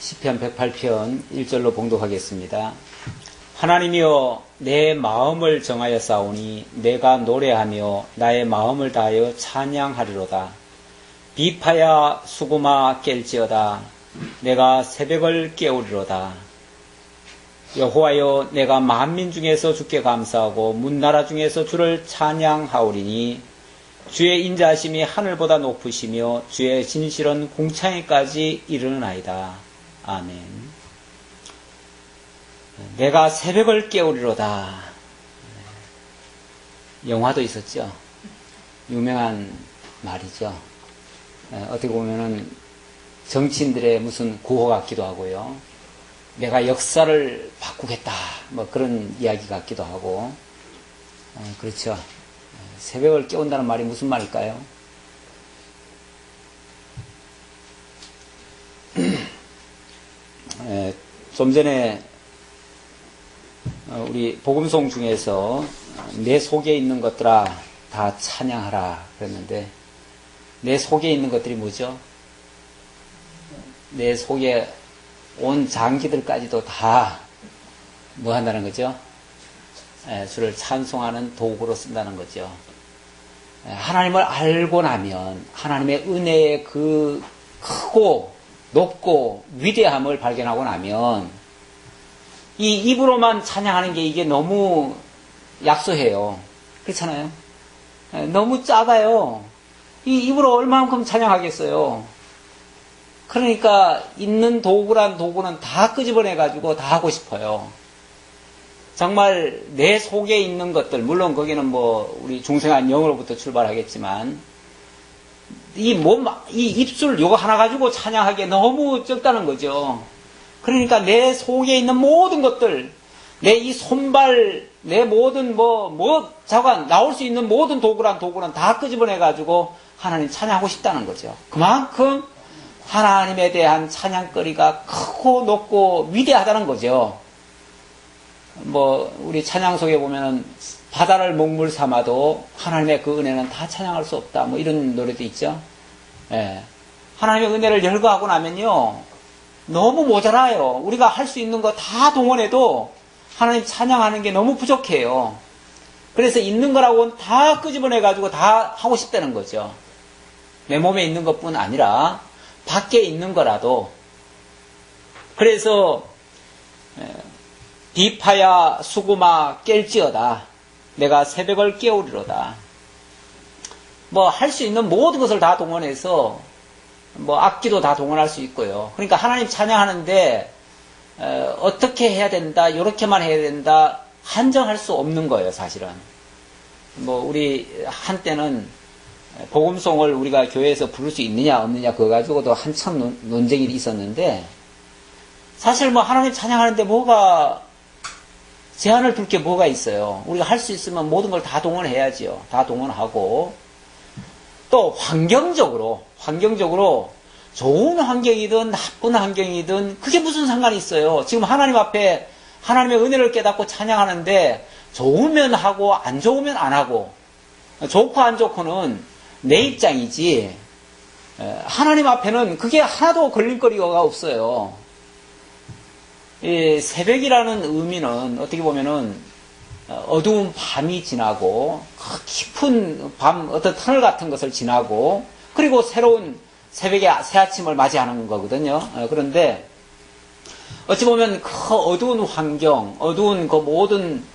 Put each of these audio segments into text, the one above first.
시편 108편 1절로 봉독하겠습니다. 하나님이여 내 마음을 정하여 싸우니 내가 노래하며 나의 마음을 다하여 찬양하리로다. 비파야 수구마 깰지어다. 내가 새벽을 깨우리로다. 여호와여 내가 만민 중에서 주께 감사하고 문나라 중에서 주를 찬양하오리니 주의 인자하심이 하늘보다 높으시며 주의 진실은 궁창에까지 이르나이다. 아멘. 내가 새벽을 깨우리로다. 영화도 있었죠. 유명한 말이죠. 어떻게 보면은 정치인들의 무슨 구호 같기도 하고요. 내가 역사를 바꾸겠다. 뭐 그런 이야기 같기도 하고. 그렇죠. 새벽을 깨운다는 말이 무슨 말일까요? 좀 전에 우리 복음송 중에서 내 속에 있는 것들아 다 찬양하라 그랬는데 내 속에 있는 것들이 뭐죠? 내 속에 온 장기들까지도 다 뭐 한다는 거죠? 주를 찬송하는 도구로 쓴다는 거죠. 하나님을 알고 나면 하나님의 은혜의 그 크고 높고 위대함을 발견하고 나면 이 입으로만 찬양하는 게 이게 너무 약소해요. 그렇잖아요? 너무 작아요. 이 입으로 얼마만큼 찬양하겠어요. 그러니까 있는 도구란 도구는 다 끄집어내가지고 다 하고 싶어요. 정말 내 속에 있는 것들, 물론 거기는 뭐 우리 중생한 영으로부터 출발하겠지만 이 몸, 이 입술 요거 하나 가지고 찬양하기에 너무 적다는 거죠. 그러니까 내 속에 있는 모든 것들, 내 이 손발, 내 모든 자관, 나올 수 있는 모든 도구란 도구는 다 끄집어내가지고 하나님 찬양하고 싶다는 거죠. 그만큼 하나님에 대한 찬양거리가 크고 높고 위대하다는 거죠. 우리 찬양 속에 보면은 바다를 먹물 삼아도 하나님의 그 은혜는 다 찬양할 수 없다. 이런 노래도 있죠. 예. 하나님의 은혜를 열거하고 나면요. 너무 모자라요. 우리가 할 수 있는 거 다 동원해도 하나님 찬양하는 게 너무 부족해요. 그래서 있는 거라고는 다 끄집어내가지고 다 하고 싶다는 거죠. 내 몸에 있는 것뿐 아니라 밖에 있는 거라도. 그래서 비파야 수구마 깰지어다. 내가 새벽을 깨우리로다. 할 수 있는 모든 것을 다 동원해서 악기도 다 동원할 수 있고요. 그러니까 하나님 찬양하는데 어떻게 해야 된다, 이렇게만 해야 된다 한정할 수 없는 거예요, 사실은. 우리 한때는 복음송을 우리가 교회에서 부를 수 있느냐 없느냐 그거 가지고도 한참 논쟁이 있었는데 사실 하나님 찬양하는데 뭐가 제한을 둘 게 뭐가 있어요. 우리가 할 수 있으면 모든 걸 다 동원해야지요. 다 동원하고 또 환경적으로 좋은 환경이든 나쁜 환경이든 그게 무슨 상관이 있어요. 지금 하나님 앞에 하나님의 은혜를 깨닫고 찬양하는데 좋으면 하고 안 좋으면 안 하고 좋고 안 좋고는 내 입장이지 하나님 앞에는 그게 하나도 걸림거리가 없어요. 이 새벽이라는 의미는 어떻게 보면은 어두운 밤이 지나고 깊은 밤 어떤 터널 같은 것을 지나고 그리고 새로운 새벽의 새 아침을 맞이하는 거거든요. 그런데 어찌 보면 그 어두운 환경, 어두운 그 모든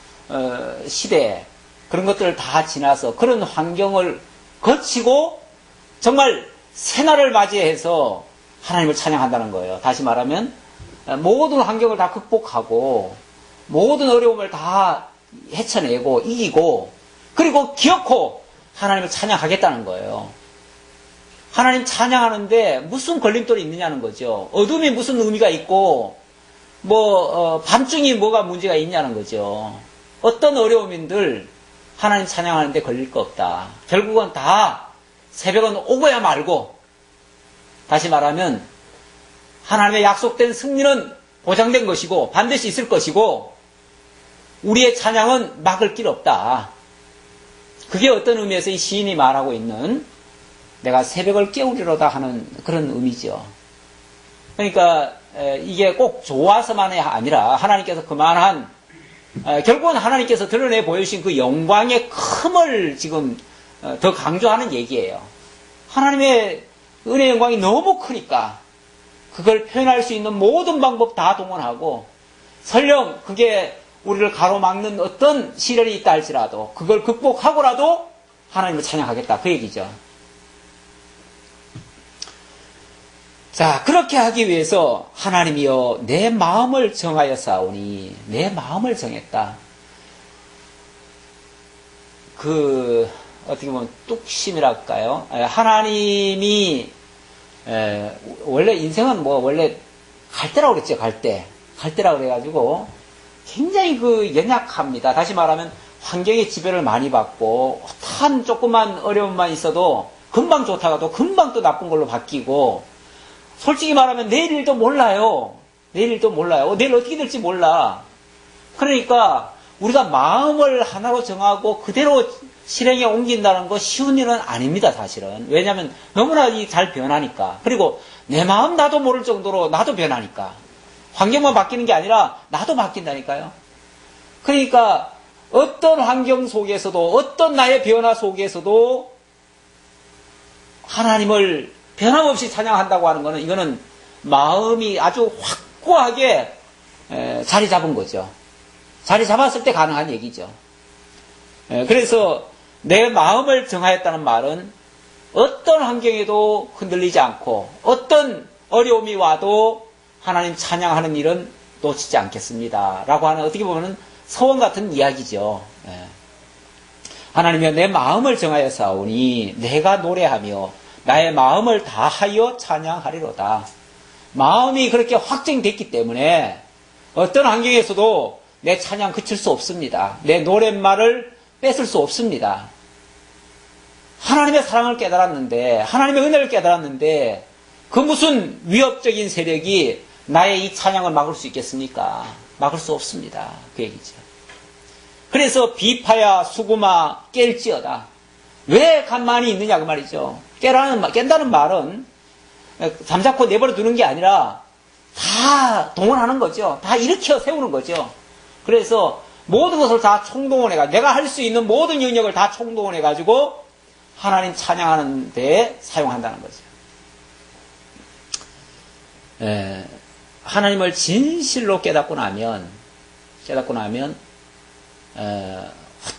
시대 그런 것들을 다 지나서 그런 환경을 거치고 정말 새날을 맞이해서 하나님을 찬양한다는 거예요. 다시 말하면 모든 환경을 다 극복하고 모든 어려움을 다 헤쳐내고 이기고 그리고 기어코 하나님을 찬양하겠다는 거예요. 하나님 찬양하는데 무슨 걸림돌이 있느냐는 거죠. 어둠이 무슨 의미가 있고 밤중이 뭐가 문제가 있냐는 거죠. 어떤 어려움인들 하나님 찬양하는데 걸릴 거 없다. 결국은 다 새벽은 오고야 말고 다시 말하면 하나님의 약속된 승리는 보장된 것이고 반드시 있을 것이고 우리의 찬양은 막을 길 없다. 그게 어떤 의미에서 이 시인이 말하고 있는 내가 새벽을 깨우리로다 하는 그런 의미죠. 그러니까 이게 꼭 좋아서만이 아니라 하나님께서 그만한 결국은 하나님께서 드러내 보여주신 그 영광의 큼을 지금 더 강조하는 얘기예요. 하나님의 은혜 영광이 너무 크니까 그걸 표현할 수 있는 모든 방법 다 동원하고 설령 그게 우리를 가로막는 어떤 시련이 있다 할지라도 그걸 극복하고라도 하나님을 찬양하겠다 그 얘기죠. 자, 그렇게 하기 위해서 하나님이여 내 마음을 정하였사오니 내 마음을 정했다. 어떻게 보면 뚝심이랄까요? 하나님이 원래 인생은 원래 갈대라고 그랬죠. 갈대라고 그래가지고 굉장히 연약합니다. 다시 말하면 환경의 지배를 많이 받고 한 조그만 어려움만 있어도 금방 좋다가도 금방 또 나쁜 걸로 바뀌고 솔직히 말하면 내일 일도 몰라요. 내일 어떻게 될지 몰라. 그러니까 우리가 마음을 하나로 정하고 그대로 실행에 옮긴다는 거 쉬운 일은 아닙니다, 사실은. 왜냐하면 너무나 잘 변하니까. 그리고 내 마음 나도 모를 정도로 나도 변하니까. 환경만 바뀌는 게 아니라 나도 바뀐다니까요. 그러니까 어떤 환경 속에서도 어떤 나의 변화 속에서도 하나님을 변함없이 찬양한다고 하는 것은 이거는 마음이 아주 확고하게 자리 잡은 거죠. 자리 잡았을 때 가능한 얘기죠. 그래서 내 마음을 정하였다는 말은 어떤 환경에도 흔들리지 않고 어떤 어려움이 와도 하나님 찬양하는 일은 놓치지 않겠습니다. 라고 하는 어떻게 보면 서원 같은 이야기죠. 하나님이여 내 마음을 정하였사오니 내가 노래하며 나의 마음을 다하여 찬양하리로다. 마음이 그렇게 확정됐기 때문에 어떤 환경에서도 내 찬양 그칠 수 없습니다. 내 노랫말을 뺏을 수 없습니다. 하나님의 사랑을 깨달았는데 하나님의 은혜를 깨달았는데 그 무슨 위협적인 세력이 나의 이 찬양을 막을 수 있겠습니까? 막을 수 없습니다. 그 얘기죠. 그래서 비파야 수구마 깰지어다. 왜 가만히 있느냐 그 말이죠. 깬다는 말은 잠자코 내버려 두는 게 아니라 다 동원하는 거죠. 다 일으켜 세우는 거죠. 그래서 모든 것을 다 총동원해가지고 내가 할 수 있는 모든 영역을 다 총동원해가지고 하나님 찬양하는 데에 사용한다는 거죠. 하나님을 진실로 깨닫고 나면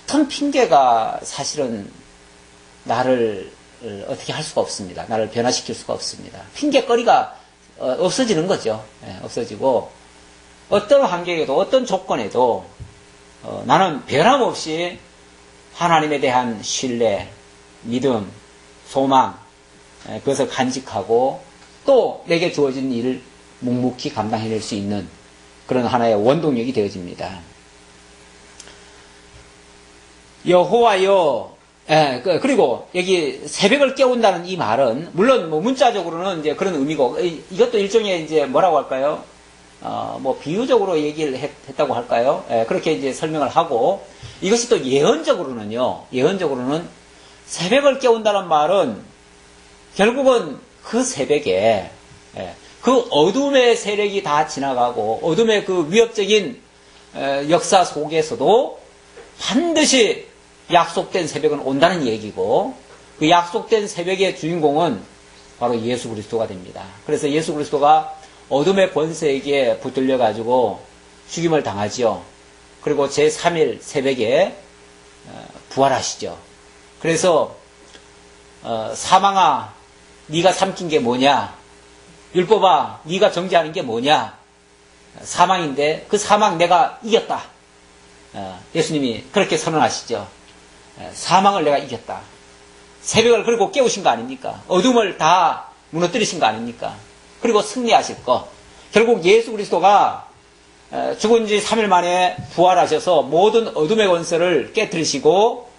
어떤 핑계가 사실은 나를 어떻게 할 수가 없습니다. 나를 변화시킬 수가 없습니다. 핑계거리가 없어지는 거죠. 없어지고 어떤 환경에도 어떤 조건에도 나는 변함없이 하나님에 대한 신뢰, 믿음, 소망 그것을 간직하고 또 내게 주어진 일을 묵묵히 감당해낼 수 있는 그런 하나의 원동력이 되어집니다. 여호와여 그리고 여기 새벽을 깨운다는 이 말은 물론 문자적으로는 이제 그런 의미고 이것도 일종의 이제 뭐라고 할까요? 비유적으로 얘기를 했다고 할까요? 그렇게 이제 설명을 하고 이것이 또 예언적으로는 새벽을 깨운다는 말은 결국은 그 새벽에 그 어둠의 세력이 다 지나가고 어둠의 그 위협적인 역사 속에서도 반드시 약속된 새벽은 온다는 얘기고 그 약속된 새벽의 주인공은 바로 예수 그리스도가 됩니다. 그래서 예수 그리스도가 어둠의 권세에게 붙들려 가지고 죽임을 당하지요. 그리고 제3일 새벽에 부활하시죠. 그래서 사망아 네가 삼킨 게 뭐냐? 율법아 네가 정죄하는 게 뭐냐? 사망인데 그 사망 내가 이겼다. 예수님이 그렇게 선언하시죠. 사망을 내가 이겼다. 새벽을 그리고 깨우신 거 아닙니까? 어둠을 다 무너뜨리신 거 아닙니까? 그리고 승리하실 거. 결국 예수 그리스도가 죽은 지 3일 만에 부활하셔서 모든 어둠의 권세를 깨뜨리시고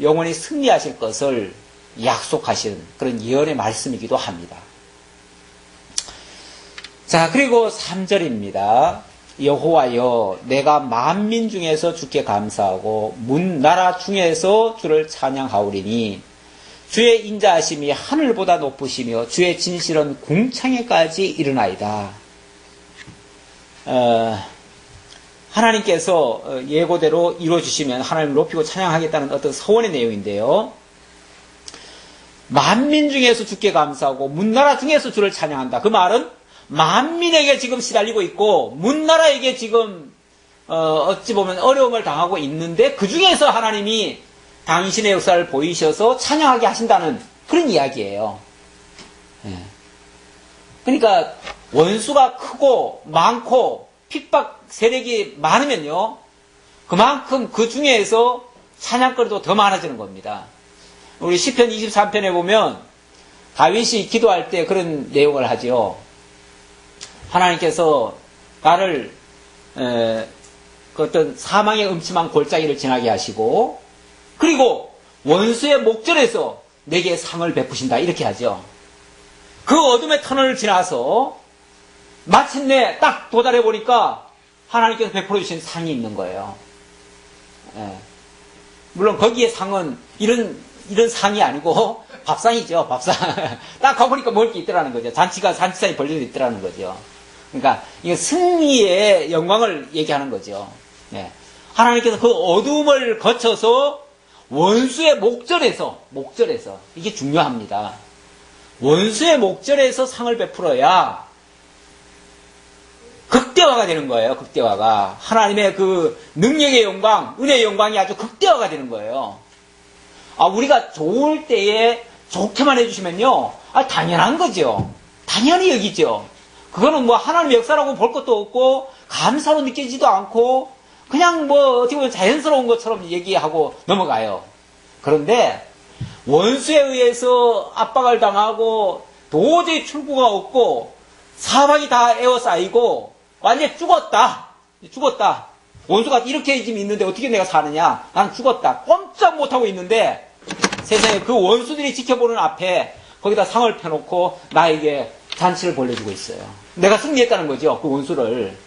영원히 승리하실 것을 약속하신 그런 예언의 말씀이기도 합니다. 자, 그리고 3절입니다. 여호와여 내가 만민 중에서 주께 감사하고 문 나라 중에서 주를 찬양하오리니 주의 인자하심이 하늘보다 높으시며 주의 진실은 궁창에까지 이르나이다. 하나님께서 예고대로 이루어주시면 하나님을 높이고 찬양하겠다는 어떤 서원의 내용인데요. 만민 중에서 주께 감사하고 문나라 중에서 주를 찬양한다. 그 말은 만민에게 지금 시달리고 있고 문나라에게 지금 어찌 보면 어려움을 당하고 있는데 그 중에서 하나님이 당신의 역사를 보이셔서 찬양하게 하신다는 그런 이야기예요. 그러니까 원수가 크고 많고 핍박 세력이 많으면요, 그만큼 그 중에서 찬양거리도 더 많아지는 겁니다. 우리 시편 23편에 보면 다윗이 기도할 때 그런 내용을 하죠. 하나님께서 나를 그 어떤 사망의 음침한 골짜기를 지나게 하시고 그리고 원수의 목전에서 내게 상을 베푸신다 이렇게 하죠. 그 어둠의 터널을 지나서 마침내 딱 도달해 보니까 하나님께서 베풀어 주신 상이 있는 거예요. 물론 거기에 상은 이런 상이 아니고 밥상이죠. 밥상. 딱 가보니까 먹을 게 있더라는 거죠. 잔치상이 벌려져 있더라는 거죠. 그러니까 이게 승리의 영광을 얘기하는 거죠. 하나님께서 그 어둠을 거쳐서 원수의 목전에서 이게 중요합니다. 원수의 목전에서 상을 베풀어야 극대화가 되는 거예요. 극대화가. 하나님의 그 능력의 영광, 은혜의 영광이 아주 극대화가 되는 거예요. 우리가 좋을 때에 좋게만 해주시면요, 당연한 거죠. 당연히 여기죠. 그거는 뭐 하나님의 역사라고 볼 것도 없고 감사로 느끼지도 않고 그냥 뭐 어떻게 보면 자연스러운 것처럼 얘기하고 넘어가요. 그런데 원수에 의해서 압박을 당하고 도저히 출구가 없고 사방이 다 에워싸이고 완전히 죽었다. 원수가 이렇게 지금 있는데 어떻게 내가 사느냐. 난 죽었다. 꼼짝 못하고 있는데 세상에 그 원수들이 지켜보는 앞에 거기다 상을 펴놓고 나에게 잔치를 벌려주고 있어요. 내가 승리했다는 거죠. 그 원수를.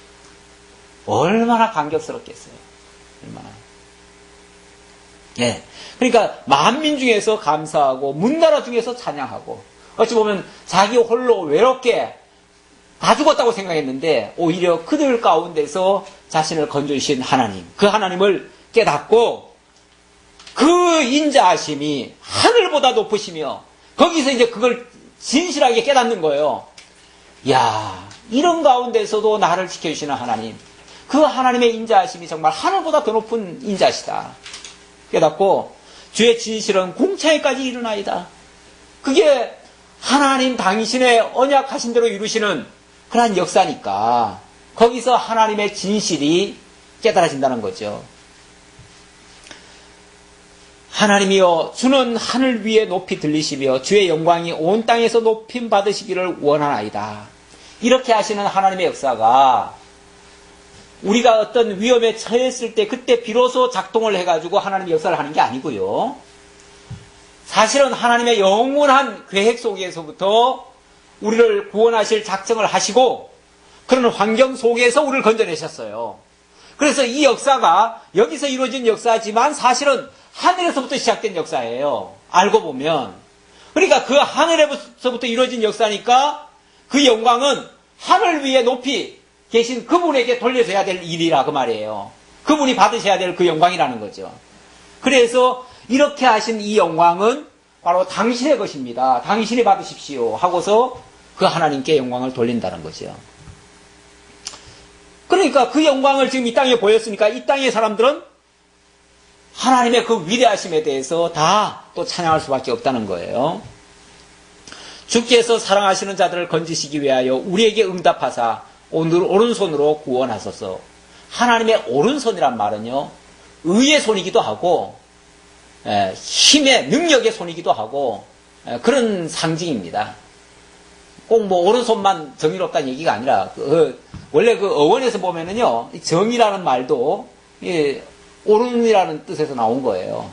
얼마나 감격스럽겠어요. 얼마나. 그러니까 만민 중에서 감사하고 문나라 중에서 찬양하고 어찌 보면 자기 홀로 외롭게 다 죽었다고 생각했는데 오히려 그들 가운데서 자신을 건져주신 하나님, 그 하나님을 깨닫고 그 인자하심이 하늘보다 높으시며 거기서 이제 그걸 진실하게 깨닫는 거예요. 야, 이런 가운데서도 나를 지켜주시는 하나님, 그 하나님의 인자하심이 정말 하늘보다 더 높은 인자시다 깨닫고 주의 진실은 궁창에까지 이르나이다. 그게 하나님 당신의 언약하신 대로 이루시는 그러한 역사니까 거기서 하나님의 진실이 깨달아진다는 거죠. 하나님이여, 주는 하늘 위에 높이 들리시며 주의 영광이 온 땅에서 높임 받으시기를 원하나이다. 이렇게 하시는 하나님의 역사가 우리가 어떤 위험에 처했을 때 그때 비로소 작동을 해가지고 하나님의 역사를 하는 게 아니고요. 사실은 하나님의 영원한 계획 속에서부터 우리를 구원하실 작정을 하시고 그런 환경 속에서 우리를 건져내셨어요. 그래서 이 역사가 여기서 이루어진 역사지만 사실은 하늘에서부터 시작된 역사예요. 알고 보면. 그러니까 그 하늘에서부터 이루어진 역사니까 그 영광은 하늘 위에 높이 계신 그분에게 돌려져야 될 일이라 그 말이에요. 그분이 받으셔야 될 그 영광이라는 거죠. 그래서 이렇게 하신 이 영광은 바로 당신의 것입니다. 당신이 받으십시오 하고서 그 하나님께 영광을 돌린다는 거죠. 그러니까 그 영광을 지금 이 땅에 보였으니까 이 땅의 사람들은 하나님의 그 위대하심에 대해서 다 또 찬양할 수밖에 없다는 거예요. 주께서 사랑하시는 자들을 건지시기 위하여 우리에게 응답하사 오늘 오른손으로 구원하소서. 하나님의 오른손이란 말은요, 의의 손이기도 하고 힘의 능력의 손이기도 하고 그런 상징입니다. 꼭 뭐 오른손만 정의롭다는 얘기가 아니라 원래 그 어원에서 보면은요, 정이라는 말도 오른이라는 뜻에서 나온 거예요.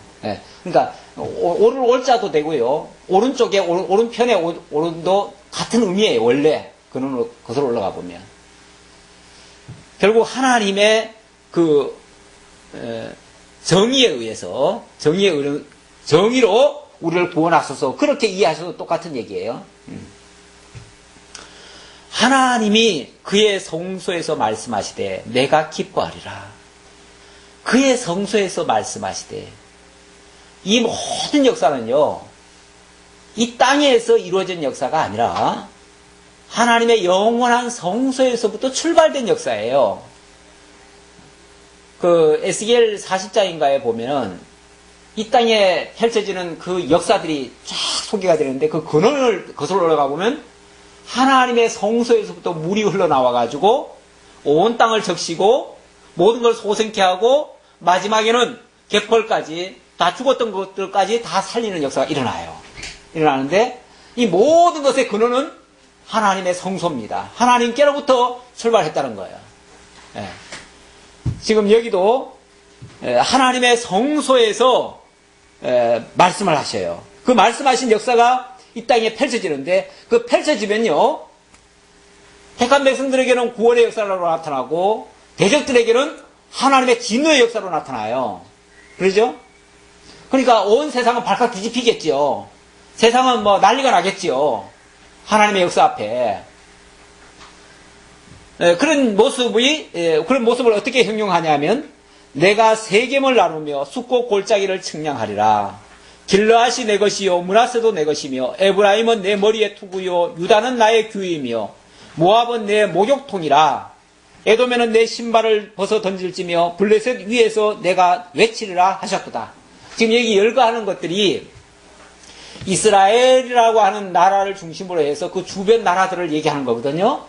그러니까 오른 올자도 되고요, 오른쪽에 오른편에 오른도 같은 의미예요. 원래 근원으로 거슬러 올라가 보면 결국 하나님의 그 정의에 의해서 정의로 우리를 구원하소서, 그렇게 이해하셔도 똑같은 얘기예요. 하나님이 그의 성소에서 말씀하시되 내가 기뻐하리라. 그의 성소에서 말씀하시되, 이 모든 역사는요, 이 땅에서 이루어진 역사가 아니라 하나님의 영원한 성소에서부터 출발된 역사예요. 그 에스겔 40장인가에 보면은 이 땅에 펼쳐지는 그 역사들이 쫙 소개가 되는데, 그 근원을 거슬러 올라가 보면 하나님의 성소에서부터 물이 흘러나와가지고 온 땅을 적시고 모든 걸 소생케 하고 마지막에는 갯벌까지 다 죽었던 것들까지 다 살리는 역사가 일어나는데, 이 모든 것의 근원은 하나님의 성소입니다. 하나님께로부터 출발했다는 거예요. 예. 지금 여기도 하나님의 성소에서 말씀을 하셔요. 그 말씀하신 역사가 이 땅에 펼쳐지는데, 그 펼쳐지면요, 택한 백성들에게는 구원의 역사로 나타나고 대적들에게는 하나님의 진노의 역사로 나타나요. 그러죠? 그러니까 온 세상은 발칵 뒤집히겠죠. 세상은 뭐 난리가 나겠죠. 하나님의 역사 앞에. 그런 모습을 어떻게 형용하냐면, 내가 세겜을 나누며 숫고 골짜기를 측량하리라. 길르앗이 내 것이요 므낫세도 내 것이며 에브라임은 내 머리의 투구요 유다는 나의 규이며 모압은 내 목욕통이라. 에돔에는 내 신발을 벗어 던질지며 블레셋 위에서 내가 외치리라 하셨도다. 지금 여기 열거하는 것들이 이스라엘이라고 하는 나라를 중심으로 해서 그 주변 나라들을 얘기하는 거거든요.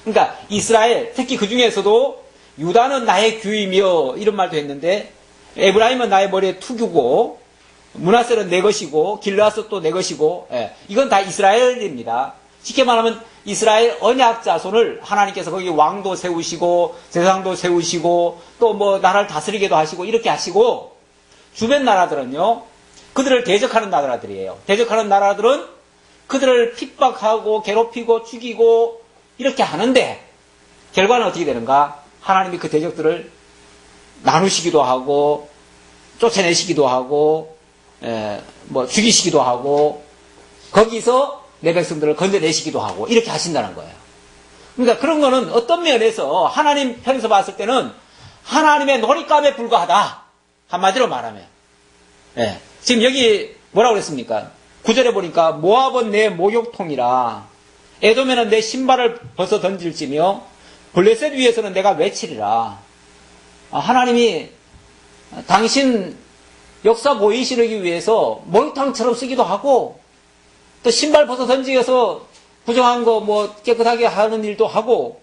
그러니까 이스라엘, 특히 그 중에서도 유다는 나의 규이며 이런 말도 했는데, 에브라임은 나의 머리에 투구고 므낫세는 내 것이고 길르앗은 또 내 것이고, 이건 다 이스라엘입니다. 쉽게 말하면 이스라엘 언약 자손을 하나님께서 거기 왕도 세우시고 제사장도 세우시고 또 뭐 나라를 다스리게도 하시고 이렇게 하시고, 주변 나라들은요, 그들을 대적하는 나라들이에요. 대적하는 나라들은 그들을 핍박하고 괴롭히고 죽이고 이렇게 하는데, 결과는 어떻게 되는가? 하나님이 그 대적들을 나누시기도 하고 쫓아내시기도 하고 뭐 죽이시기도 하고 거기서 내 백성들을 건져내시기도 하고 이렇게 하신다는 거예요. 그러니까 그런 거는 어떤 면에서 하나님 편에서 봤을 때는 하나님의 놀잇감에 불과하다. 한마디로 말하면. 지금 여기 뭐라고 그랬습니까? 9절에 보니까 모압은 내 목욕통이라. 에돔에는 내 신발을 벗어 던질지며 블레셋 위에서는 내가 외치리라. 하나님이 당신 역사 보이시기 위해서 목욕탕처럼 쓰기도 하고, 또 신발 벗어 던지어서 부정한 거 뭐 깨끗하게 하는 일도 하고,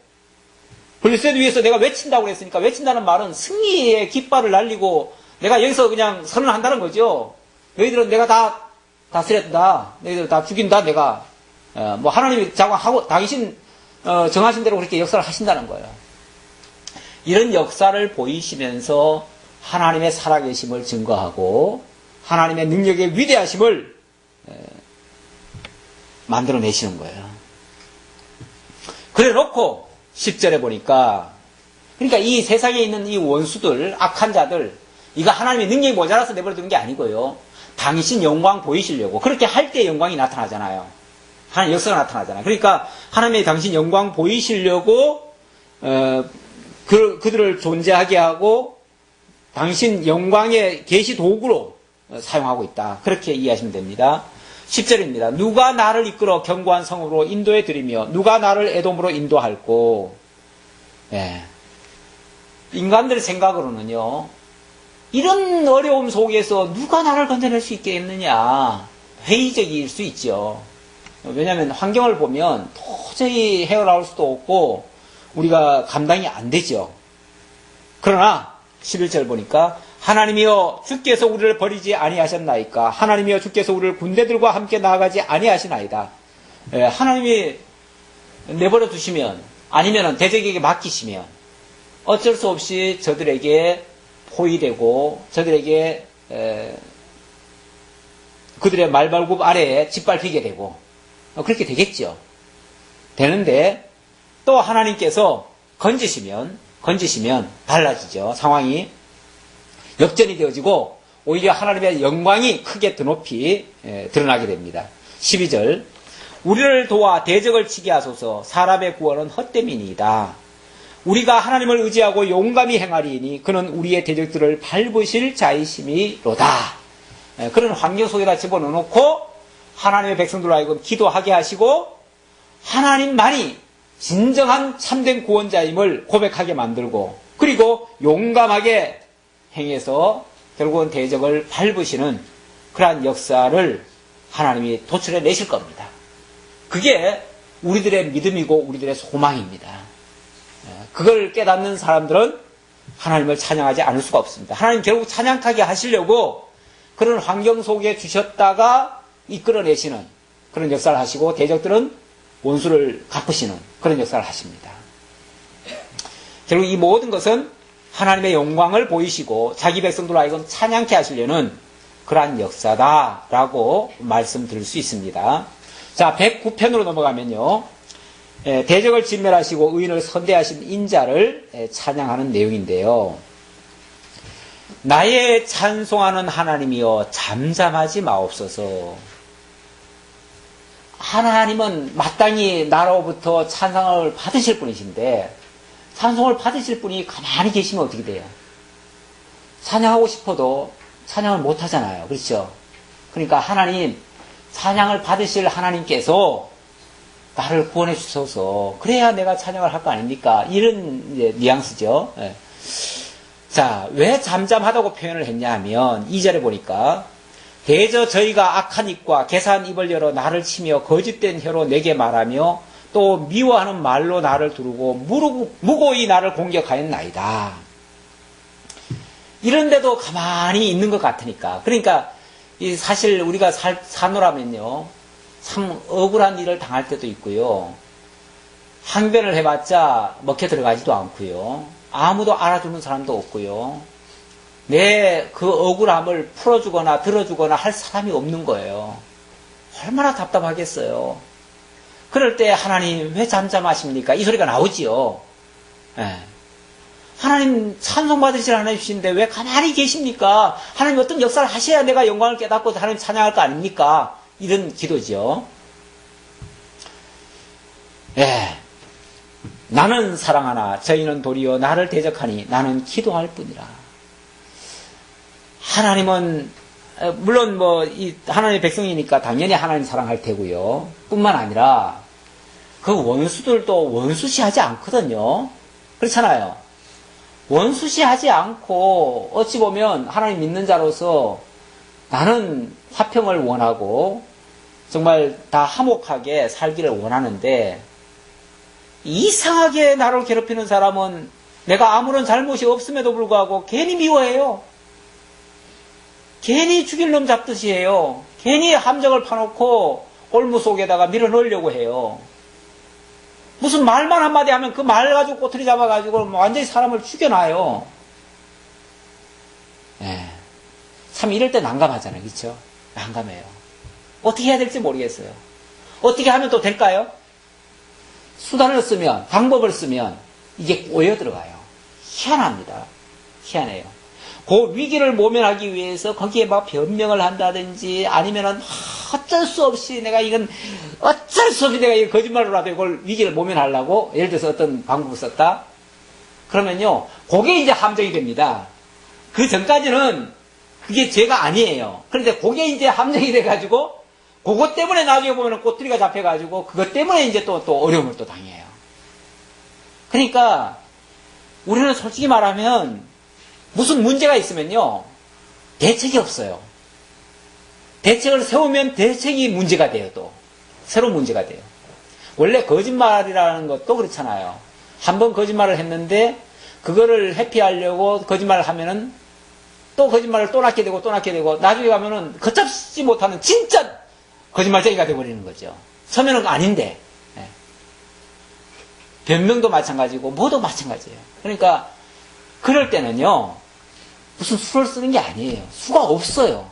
블레셋 위에서 내가 외친다고 그랬으니까, 외친다는 말은 승리의 깃발을 날리고 내가 여기서 그냥 선언한다는 거죠. 너희들은 내가 다 다스렸다. 너희들 다 죽인다. 내가 뭐 하나님이 자고하고 당신 정하신 대로 그렇게 역사를 하신다는 거예요. 이런 역사를 보이시면서 하나님의 살아계심을 증거하고 하나님의 능력의 위대하심을 만들어내시는 거예요. 그래 놓고 10절에 보니까, 그러니까 이 세상에 있는 이 원수들, 악한 자들, 이거 하나님의 능력이 모자라서 내버려두는 게 아니고요. 당신 영광 보이시려고, 그렇게 할 때 영광이 나타나잖아요. 하나님 역사가 나타나잖아요. 그러니까 하나님의 당신 영광 보이시려고 그들을 존재하게 하고 당신 영광의 계시 도구로 사용하고 있다. 그렇게 이해하시면 됩니다. 10절입니다. 누가 나를 이끌어 견고한 성으로 인도해 드리며 누가 나를 에돔으로 인도할꼬. 인간들의 생각으로는요, 이런 어려움 속에서 누가 나를 건져낼 수 있겠느냐, 회의적일 수 있죠. 왜냐하면 환경을 보면 도저히 헤어나올 수도 없고 우리가 감당이 안 되죠. 그러나 11절 보니까 하나님이여 주께서 우리를 버리지 아니하셨나이까. 하나님이여 주께서 우리를 군대들과 함께 나아가지 아니하시나이다. 하나님이 내버려 두시면, 아니면 대적에게 맡기시면 어쩔 수 없이 저들에게 포위되고 저들에게 그들의 말발굽 아래에 짓밟히게 되고 그렇게 되겠죠. 되는데 또 하나님께서 건지시면 달라지죠. 상황이 역전이 되어지고 오히려 하나님의 영광이 크게 드높이 드러나게 됩니다. 12절 우리를 도와 대적을 치게 하소서. 사람의 구원은 헛됨이니이다. 우리가 하나님을 의지하고 용감히 행하리니 그는 우리의 대적들을 밟으실 자이심이로다. 그런 환경 속에다 집어넣어놓고 하나님의 백성들로 하여금 기도하게 하시고 하나님만이 진정한 참된 구원자임을 고백하게 만들고 그리고 용감하게 행해서 결국은 대적을 밟으시는 그러한 역사를 하나님이 도출해 내실 겁니다. 그게 우리들의 믿음이고 우리들의 소망입니다. 그걸 깨닫는 사람들은 하나님을 찬양하지 않을 수가 없습니다. 하나님 결국 찬양하게 하시려고 그런 환경 속에 주셨다가 이끌어내시는 그런 역사를 하시고 대적들은 원수를 갚으시는 그런 역사를 하십니다. 결국 이 모든 것은 하나님의 영광을 보이시고 자기 백성들로 하여금 찬양케 하시려는 그러한 역사다라고 말씀드릴 수 있습니다. 자, 109편으로 넘어가면요. 대적을 진멸하시고 의인을 선대하신 인자를 찬양하는 내용인데요. 나의 찬송하는 하나님이여 잠잠하지 마옵소서. 하나님은 마땅히 나로부터 찬송을 받으실 분이신데 찬송을 받으실 분이 가만히 계시면 어떻게 돼요? 찬양하고 싶어도 찬양을 못 하잖아요. 그렇죠? 그러니까 하나님, 찬양을 받으실 하나님께서 나를 구원해 주셔서 그래야 내가 찬양을 할 거 아닙니까? 이런 이제 뉘앙스죠. 예. 자, 왜 잠잠하다고 표현을 했냐 하면 2절에 보니까 대저 저희가 악한 입과 개사한 입을 열어 나를 치며 거짓된 혀로 내게 말하며 또 미워하는 말로 나를 두르고 무고히 나를 공격하였나이다. 이런데도 가만히 있는 것 같으니까. 그러니까 사실 우리가 사노라면요. 참 억울한 일을 당할 때도 있고요. 항변을 해봤자 먹혀 들어가지도 않고요. 아무도 알아주는 사람도 없고요. 내 그 억울함을 풀어주거나 들어주거나 할 사람이 없는 거예요. 얼마나 답답하겠어요. 그럴 때 하나님 왜 잠잠하십니까? 이 소리가 나오지요. 예. 하나님 찬송 받으실 하나님이신데 왜 가만히 계십니까? 하나님 어떤 역사를 하셔야 내가 영광을 깨닫고 하나님 찬양할 거 아닙니까? 이런 기도죠. 예. 나는 사랑하나 저희는 도리어 나를 대적하니 나는 기도할 뿐이라. 하나님은 물론 하나님의 백성이니까 당연히 하나님 사랑할 테고요. 뿐만 아니라 그 원수들도 원수시하지 않거든요. 그렇잖아요. 원수시하지 않고 어찌 보면 하나님 믿는 자로서 나는 화평을 원하고 정말 다 화목하게 살기를 원하는데 이상하게 나를 괴롭히는 사람은 내가 아무런 잘못이 없음에도 불구하고 괜히 미워해요. 괜히 죽일 놈 잡듯이 해요. 괜히 함정을 파놓고 올무 속에다가 밀어넣으려고 해요. 무슨 말만 한마디 하면 그 말 가지고 꼬투리 잡아가지고 완전히 사람을 죽여놔요. 예. 참 이럴 때 난감하잖아요. 그렇죠? 난감해요. 어떻게 해야 될지 모르겠어요. 어떻게 하면 또 될까요? 수단을 쓰면, 방법을 쓰면 이게 꼬여 들어가요. 희한합니다. 희한해요. 그 위기를 모면하기 위해서 거기에 막 변명을 한다든지 아니면은 어쩔 수 없이 내가 이건 거짓말로라도 이걸 위기를 모면하려고 예를 들어서 어떤 방법을 썼다. 그러면요. 그게 이제 함정이 됩니다. 그 전까지는 그게 죄가 아니에요. 그런데 그게 이제 함정이 돼가지고 그것 때문에 나중에 보면 꼬투리가 잡혀가지고 그것 때문에 이제 또 어려움을 또 당해요. 그러니까 우리는 솔직히 말하면 무슨 문제가 있으면요. 대책이 없어요. 대책을 세우면 대책이 문제가 돼요. 또 새로운 문제가 돼요. 원래 거짓말이라는 것도 그렇잖아요. 한번 거짓말을 했는데 그거를 회피하려고 거짓말을 하면은 또 거짓말을 또 낳게 되고 나중에 가면은 걷잡지 못하는 진짜 거짓말쟁이가 되어버리는 거죠. 처음에는 아닌데. 네. 변명도 마찬가지고 뭐도 마찬가지예요. 그러니까 그럴 때는요. 무슨 수를 쓰는 게 아니에요. 수가 없어요.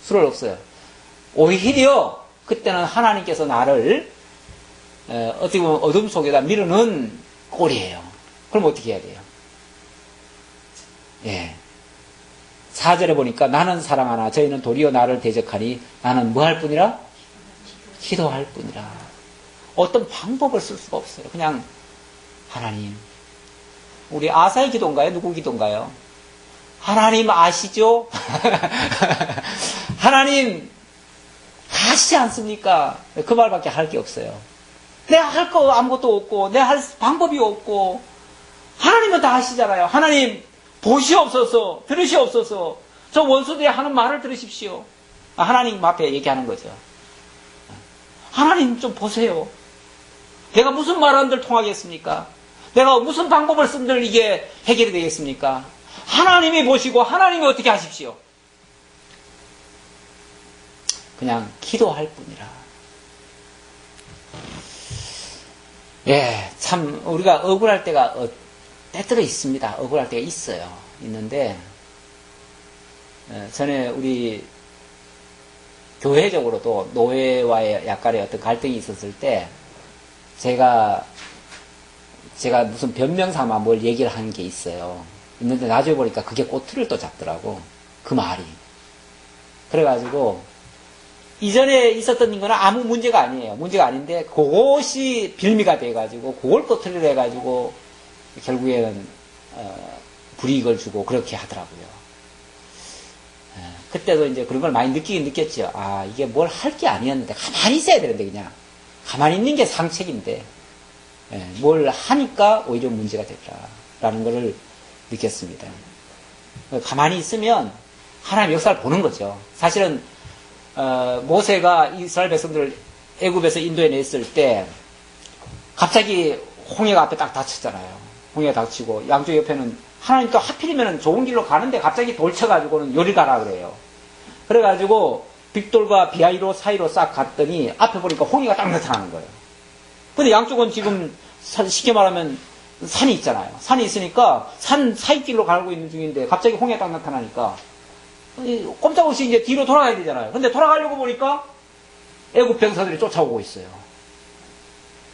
수를 없어요. 오히려 그때는 하나님께서 나를 어떻게 보면 어둠 속에다 밀어넣은 꼴이에요. 그럼 어떻게 해야 돼요? 예. 4절에 보니까 나는 사랑하나 저희는 도리어 나를 대적하니 나는 뭐 할 뿐이라? 기도할 뿐이라. 어떤 방법을 쓸 수가 없어요. 그냥 하나님, 우리 아사의 기도인가요? 누구 기도인가요? 하나님 아시죠? 하나님 아시지 않습니까? 그 말밖에 할 게 없어요. 내가 할 거 아무것도 없고 내가 할 방법이 없고 하나님은 다 아시잖아요. 하나님 보시옵소서, 들으시옵소서, 저 원수들이 하는 말을 들으십시오. 하나님 앞에 얘기하는 거죠. 하나님 좀 보세요. 내가 무슨 말한들 통하겠습니까? 내가 무슨 방법을 쓴들 이게 해결이 되겠습니까? 하나님이 보시고 하나님이 어떻게 하십시오? 그냥 기도할 뿐이라. 예, 참 우리가 억울할 때가 때때로 있습니다. 억울할 때가 있어요. 있는데 전에 우리 교회적으로도 노예와의 약간의 어떤 갈등이 있었을 때 제가 무슨 변명 삼아 뭘 얘기를 한 게 있어요. 있는데 나중에 보니까 그게 꼬투리를 또 잡더라고. 그 말이. 그래가지고 이전에 있었던 거는 아무 문제가 아니에요. 문제가 아닌데 그것이 빌미가 돼가지고 그걸 꼬투리를 해가지고 결국에는 불이익을 주고 그렇게 하더라고요. 그때도 이제 그런 걸 많이 느끼긴 느꼈죠. 아, 이게 뭘 할 게 아니었는데 가만히 있어야 되는데 그냥 가만히 있는 게 상책인데 뭘 하니까 오히려 문제가 됐다라는 것을 느꼈습니다. 가만히 있으면 하나님의 역사를 보는 거죠. 사실은 모세가 이스라엘 백성들을 애굽에서 인도해 냈을 때 갑자기 홍해가 앞에 딱 닥쳤잖아요. 홍해가 닥치고 양쪽 옆에는 하나님 또 하필이면 좋은 길로 가는데 갑자기 돌쳐가지고는 요리 가라 그래요. 그래가지고 빅돌과 비아이로 사이로 싹 갔더니 앞에 보니까 홍해가 딱 나타나는 거예요. 근데 양쪽은 지금 쉽게 말하면 산이 있잖아요. 산이 있으니까 산 사이길로 가고 있는 중인데 갑자기 홍해가 딱 나타나니까 꼼짝없이 이제 뒤로 돌아가야 되잖아요. 근데 돌아가려고 보니까 애굽 병사들이 쫓아오고 있어요.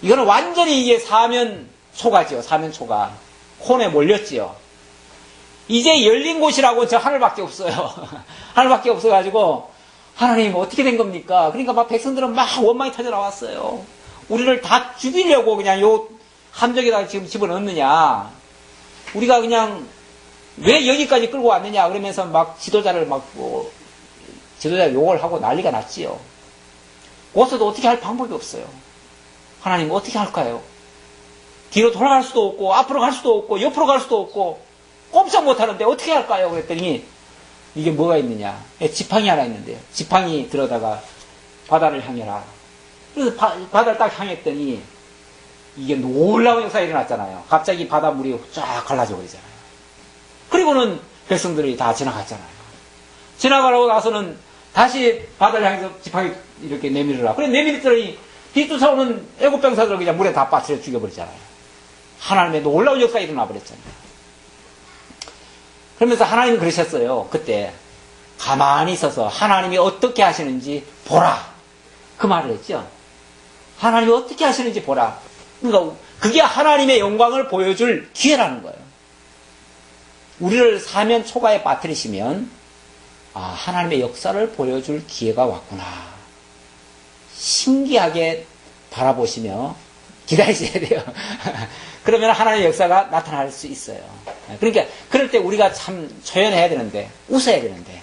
이거는 완전히 이게 사면 초가지요. 사면 초가. 혼에 몰렸지요. 이제 열린 곳이라고 저 하늘밖에 없어요. 하늘밖에 없어가지고 하나님 어떻게 된 겁니까? 그러니까 막 백성들은 막 원망이 터져 나왔어요. 우리를 다 죽이려고 그냥 요 함정에다가 지금 집어넣느냐. 우리가 그냥 왜 여기까지 끌고 왔느냐. 그러면서 막 지도자를 지도자 욕을 하고 난리가 났지요. 거기서도 어떻게 할 방법이 없어요. 하나님 어떻게 할까요? 뒤로 돌아갈 수도 없고 앞으로 갈 수도 없고 옆으로 갈 수도 없고 꼼짝 못하는데 어떻게 할까요? 그랬더니 이게 뭐가 있느냐. 지팡이 하나 있는데요. 지팡이 들어다가 바다를 향해라. 그래서 바다를 딱 향했더니 이게 놀라운 역사가 일어났잖아요. 갑자기 바닷물이 쫙 갈라져 버리잖아요. 그리고는 백성들이 다 지나갔잖아요. 지나가고 나서는 다시 바다를 향해서 지팡이 이렇게 내밀으라. 그래 내밀었더니 뒤쫓아오는 애국 병사들을 그냥 물에 다 빠뜨려 죽여버리잖아요. 하나님의 놀라운 역사가 일어나 버렸잖아요. 그러면서 하나님은 그러셨어요. 그때 가만히 있어서 하나님이 어떻게 하시는지 보라. 그 말을 했죠. 하나님이 어떻게 하시는지 보라. 그러니까 그게 하나님의 영광을 보여줄 기회라는 거예요. 우리를 사면 초가에 빠뜨리시면 하나님의 역사를 보여줄 기회가 왔구나. 신기하게 바라보시며 기다리셔야 돼요. 그러면 하나님의 역사가 나타날 수 있어요. 그러니까 그럴 때 우리가 참 초연해야 되는데 웃어야 되는데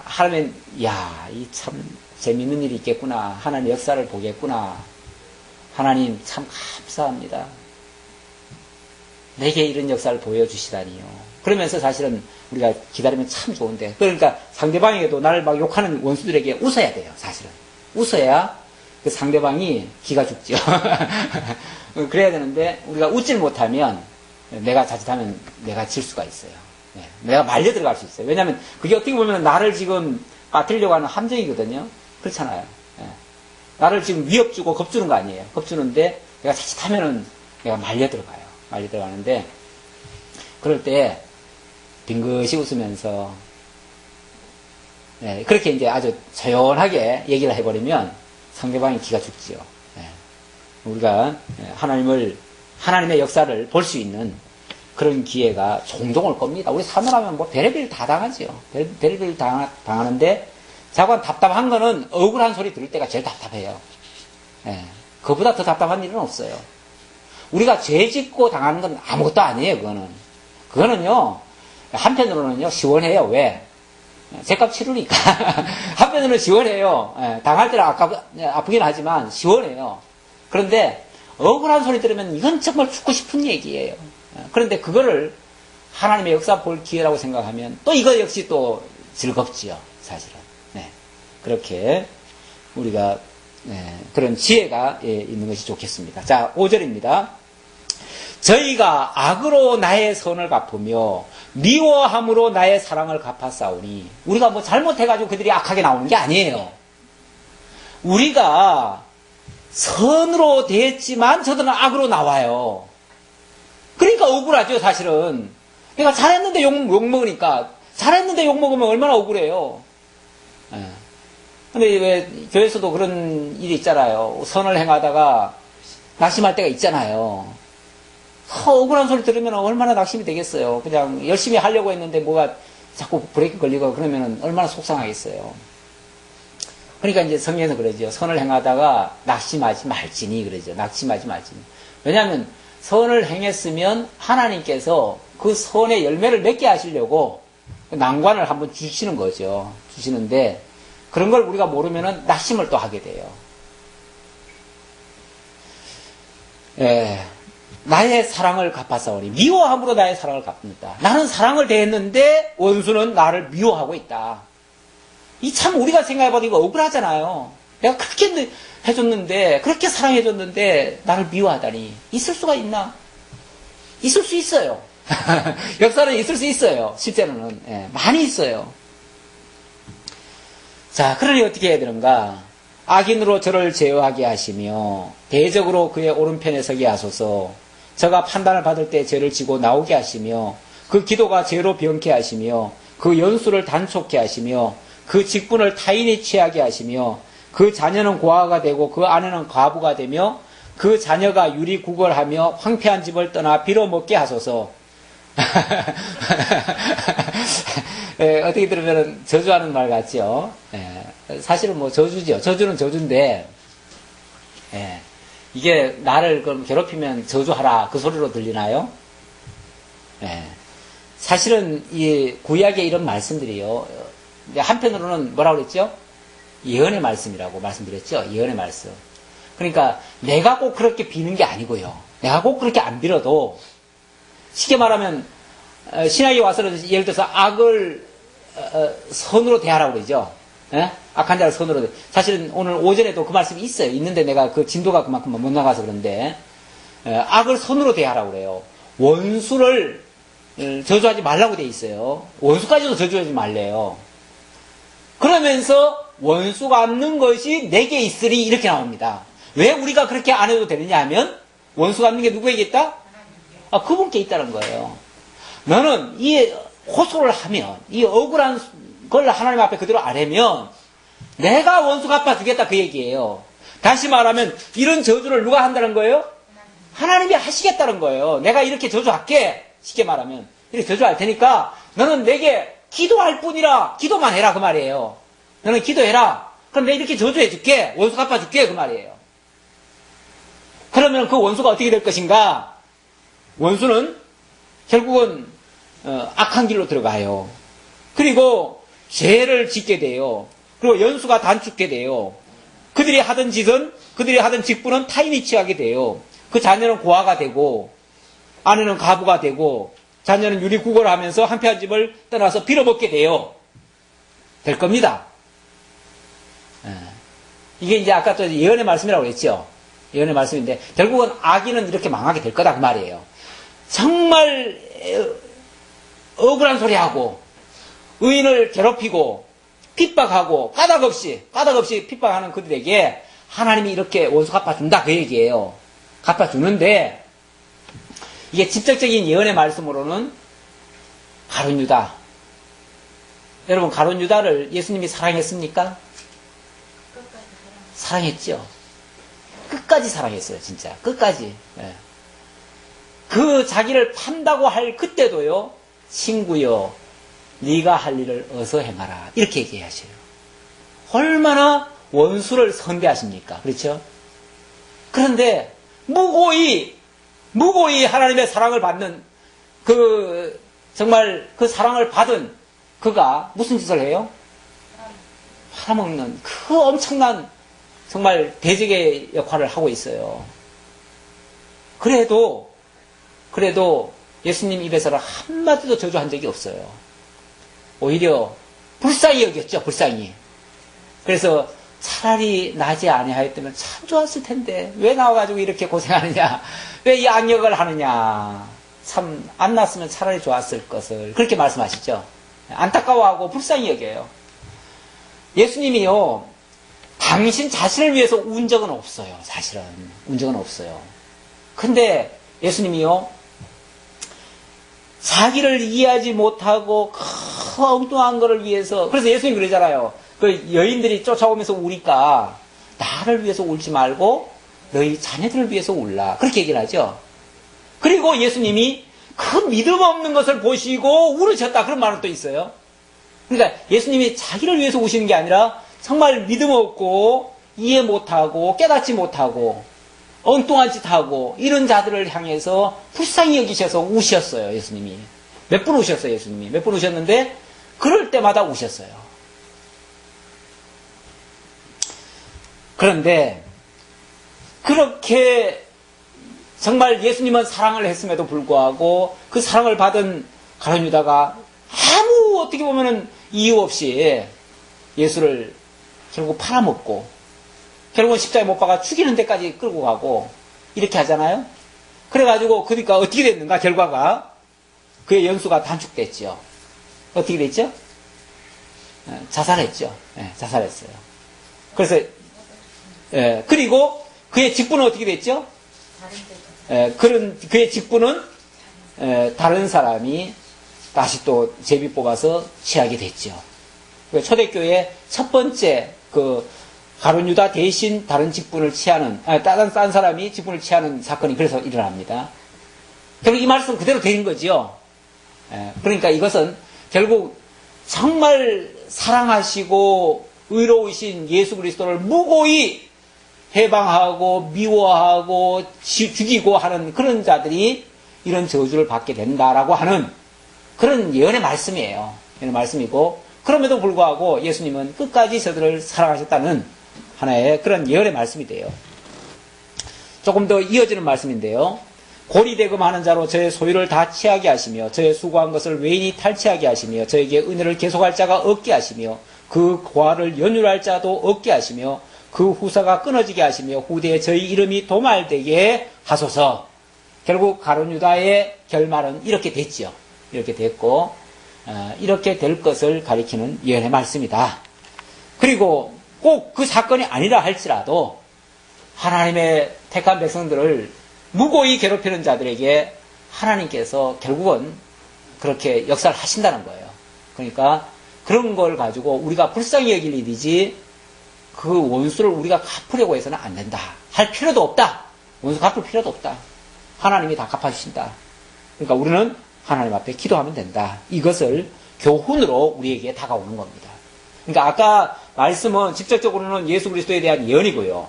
하나님 야, 이 참 재밌는 일이 있겠구나. 하나님의 역사를 보겠구나. 하나님 참 감사합니다. 내게 이런 역사를 보여주시다니요. 그러면서 사실은 우리가 기다리면 참 좋은데 그러니까 상대방에게도 나를 막 욕하는 원수들에게 웃어야 돼요. 사실은 웃어야 그 상대방이 기가 죽죠. 그래야 되는데 우리가 웃질 못하면 내가 자칫하면 내가 질 수가 있어요. 내가 말려 들어갈 수 있어요. 왜냐하면 그게 어떻게 보면 나를 지금 빠뜨리려고 하는 함정이거든요. 그렇잖아요. 나를 지금 위협 주고 겁주는 거 아니에요. 겁주는데 내가 자칫하면은 내가 말려 들어가요. 말려 들어가는데 그럴 때 빙긋이 웃으면서 그렇게 이제 아주 조연하게 얘기를 해버리면 상대방이 기가 죽지요. 우리가 하나님의 역사를 볼 수 있는 그런 기회가 종종 올 겁니다. 우리 사람하면 뭐 별의별 다 당하지요. 별의별 당하는데 자관 답답한 거는 억울한 소리 들을 때가 제일 답답해요. 그보다 더 답답한 일은 없어요. 우리가 죄 짓고 당하는 건 아무것도 아니에요, 그거는요, 한편으로는요, 시원해요. 왜? 죗값 치르니까. 한편으로는 시원해요. 당할 때는 아프긴 하지만 시원해요. 그런데 억울한 소리 들으면 이건 정말 죽고 싶은 얘기예요. 그런데 그거를 하나님의 역사 볼 기회라고 생각하면 또 이거 역시 또 즐겁지요, 사실은. 네. 그렇게 우리가 그런 지혜가 있는 것이 좋겠습니다. 자, 5절입니다. 저희가 악으로 나의 선을 갚으며 미워함으로 나의 사랑을 갚았사오니. 우리가 뭐 잘못해가지고 그들이 악하게 나오는 게 아니에요. 우리가 선으로 대했지만 저들은 악으로 나와요. 그러니까 억울하죠, 사실은. 그러니까 잘했는데 욕먹으니까. 잘했는데 욕먹으면 얼마나 억울해요. 근데 왜 교회에서도 그런 일이 있잖아요. 선을 행하다가 낙심할 때가 있잖아요. 억울한 소리 들으면 얼마나 낙심이 되겠어요. 그냥 열심히 하려고 했는데 뭐가 자꾸 브레이크 걸리고 그러면 얼마나 속상하겠어요. 그러니까 이제 성경에서 그러죠. 선을 행하다가 낙심하지 말지니 그러죠. 낙심하지 말지니. 왜냐하면 선을 행했으면 하나님께서 그 선의 열매를 맺게 하시려고 난관을 한번 주시는 거죠. 주시는데 그런 걸 우리가 모르면은 낙심을 또 하게 돼요. 나의 사랑을 갚았사오니. 미워함으로 나의 사랑을 갚는다. 나는 사랑을 대했는데 원수는 나를 미워하고 있다. 이 참 우리가 생각해봐도 이거 억울하잖아요. 내가 그렇게 해줬는데, 그렇게 사랑해줬는데 나를 미워하다니. 있을 수가 있나? 있을 수 있어요. 역사는 있을 수 있어요. 실제로는. 많이 있어요. 자, 그러니 어떻게 해야 되는가? 악인으로 저를 제어하게 하시며 대적으로 그의 오른편에 서게 하소서. 저가 판단을 받을 때 죄를 지고 나오게 하시며 그 기도가 죄로 병케 하시며 그 연수를 단촉케 하시며 그 직분을 타인이 취하게 하시며 그 자녀는 고아가 되고 그 아내는 과부가 되며 그 자녀가 유리구걸하며 황폐한 집을 떠나 빌어먹게 하소서. 어떻게 들으면 저주하는 말 같죠. 사실은 뭐 저주죠. 저주는 저주인데 이게 나를 그럼 괴롭히면 저주하라 그 소리로 들리나요? 사실은 이 구약의 이런 말씀들이요. 한편으로는 뭐라고 그랬죠? 예언의 말씀이라고 말씀드렸죠. 예언의 말씀. 그러니까 내가 꼭 그렇게 비는 게 아니고요. 내가 꼭 그렇게 안 빌어도 쉽게 말하면 신약에 와서는 예를 들어서 악을 선으로 대하라고 그러죠. 악한 자를 선으로 대. 사실은 오늘 오전에도 그 말씀이 있어요. 있는데 내가 그 진도가 그만큼 못 나가서 그런데 악을 선으로 대하라고 그래요. 원수를 저주하지 말라고 돼 있어요. 원수까지도 저주하지 말래요. 그러면서 원수가 없는 것이 내게 있으리 이렇게 나옵니다. 왜 우리가 그렇게 안 해도 되느냐 하면 원수가 없는 게 누구에게 있다? 그분께 있다는 거예요. 너는 이 호소를 하면 이 억울한 걸 하나님 앞에 그대로 아뢰면 내가 원수 갚아주겠다 그 얘기예요. 다시 말하면 이런 저주를 누가 한다는 거예요? 하나님이 하시겠다는 거예요. 내가 이렇게 저주할게. 쉽게 말하면 이렇게 저주할 테니까 너는 내게 기도할 뿐이라 기도만 해라 그 말이에요. 너는 기도해라. 그럼 내가 이렇게 저주해 줄게. 원수 갚아줄게 그 말이에요. 그러면 그 원수가 어떻게 될 것인가? 원수는 결국은 악한 길로 들어가요. 그리고 죄를 짓게 돼요. 그리고 연수가 단축게 돼요. 그들이 하던 짓은 그들이 하던 직분은 타인이 취하게 돼요. 그 자녀는 고아가 되고 아내는 가부가 되고 자녀는 유리구걸을 하면서 한패한 집을 떠나서 빌어먹게 돼요. 될 겁니다. 이게 이제 아까 또 예언의 말씀이라고 그랬죠. 예언의 말씀인데 결국은 악인은 이렇게 망하게 될 거다 그 말이에요. 정말 억울한 소리하고 의인을 괴롭히고 핍박하고 까닭없이 핍박하는 그들에게 하나님이 이렇게 원수 갚아준다 그 얘기예요. 갚아주는데 이게 직접적인 예언의 말씀으로는 가룟 유다. 여러분 가룟 유다를 예수님이 사랑했습니까? 사랑했죠. 끝까지 사랑했어요. 진짜 끝까지. 그 자기를 판다고 할 그때도요. 친구여 네가 할 일을 어서 행하라 이렇게 얘기하셔요. 얼마나 원수를 선대하십니까? 그렇죠? 그런데 무고히 하나님의 사랑을 받는 정말 그 사랑을 받은 그가 무슨 짓을 해요? 팔아먹는 그 엄청난 정말 대적의 역할을 하고 있어요. 그래도 예수님 입에서는 한마디도 저주한 적이 없어요. 오히려 불쌍히 여겼죠, 불쌍히. 그래서 차라리 나지 아니하였다면 참 좋았을 텐데 왜 나와가지고 이렇게 고생하느냐, 왜 이 악역을 하느냐, 참 안 났으면 차라리 좋았을 것을, 그렇게 말씀하시죠. 안타까워하고 불쌍히 여겨요. 예수님이요, 당신 자신을 위해서 운 적은 없어요. 사실은 운 적은 없어요. 근데 예수님이요, 자기를 이해하지 못하고 그 엉뚱한 거를 위해서, 그래서 예수님 그러잖아요. 그 여인들이 쫓아오면서 우니까 나를 위해서 울지 말고 너희 자녀들을 위해서 울라, 그렇게 얘기를 하죠. 그리고 예수님이 그 믿음 없는 것을 보시고 울으셨다, 그런 말은 또 있어요. 그러니까 예수님이 자기를 위해서 우시는 게 아니라 정말 믿음 없고 이해 못하고 깨닫지 못하고 엉뚱한 짓 하고 이런 자들을 향해서 불쌍히 여기셔서 우셨어요. 예수님이 몇 번 우셨어요. 예수님이 몇 번 우셨는데 그럴 때마다 우셨어요. 그런데 그렇게 정말 예수님은 사랑을 했음에도 불구하고 그 사랑을 받은 가룟 유다가 아무 어떻게 보면은 이유 없이 예수를 결국 팔아먹고 결국은 십자가에 못 박아 죽이는 데까지 끌고 가고 이렇게 하잖아요. 그래가지고 그러니까 어떻게 됐는가, 결과가 그의 연수가 단축됐죠. 어떻게 됐죠? 자살했죠. 자살했어요. 그래서 그리고 그의 직분은 어떻게 됐죠? 그의 직분은 다른 사람이 다시 또 제비 뽑아서 취하게 됐죠. 초대교회 첫 번째 가룟 유다 대신 다른 직분을 취하는, 딴 사람이 직분을 취하는 사건이 그래서 일어납니다. 결국 이 말씀 그대로 되는 거죠. 그러니까 이것은 결국 정말 사랑하시고 의로우신 예수 그리스도를 무고히 해방하고 미워하고 죽이고 하는 그런 자들이 이런 저주를 받게 된다라고 하는 그런 예언의 말씀이에요. 예언의 말씀이고, 그럼에도 불구하고 예수님은 끝까지 저들을 사랑하셨다는 하나의 그런 예언의 말씀이 돼요. 조금 더 이어지는 말씀인데요. 고리대금하는 자로 저의 소유를 다 취하게 하시며 저의 수고한 것을 외인이 탈취하게 하시며 저에게 은혜를 계속할 자가 없게 하시며 그 고아를 연율할 자도 없게 하시며 그 후사가 끊어지게 하시며 후대에 저희 이름이 도말되게 하소서. 결국 가룟 유다의 결말은 이렇게 됐죠. 이렇게 됐고 이렇게 될 것을 가리키는 예언의 말씀이다. 그리고 꼭 그 사건이 아니라 할지라도 하나님의 택한 백성들을 무고히 괴롭히는 자들에게 하나님께서 결국은 그렇게 역사를 하신다는 거예요. 그러니까 그런 걸 가지고 우리가 불쌍히 여길 일이지 그 원수를 우리가 갚으려고 해서는 안 된다. 할 필요도 없다. 원수 갚을 필요도 없다. 하나님이 다 갚아주신다. 그러니까 우리는 하나님 앞에 기도하면 된다. 이것을 교훈으로 우리에게 다가오는 겁니다. 그러니까 아까 말씀은 직접적으로는 예수 그리스도에 대한 예언이고요.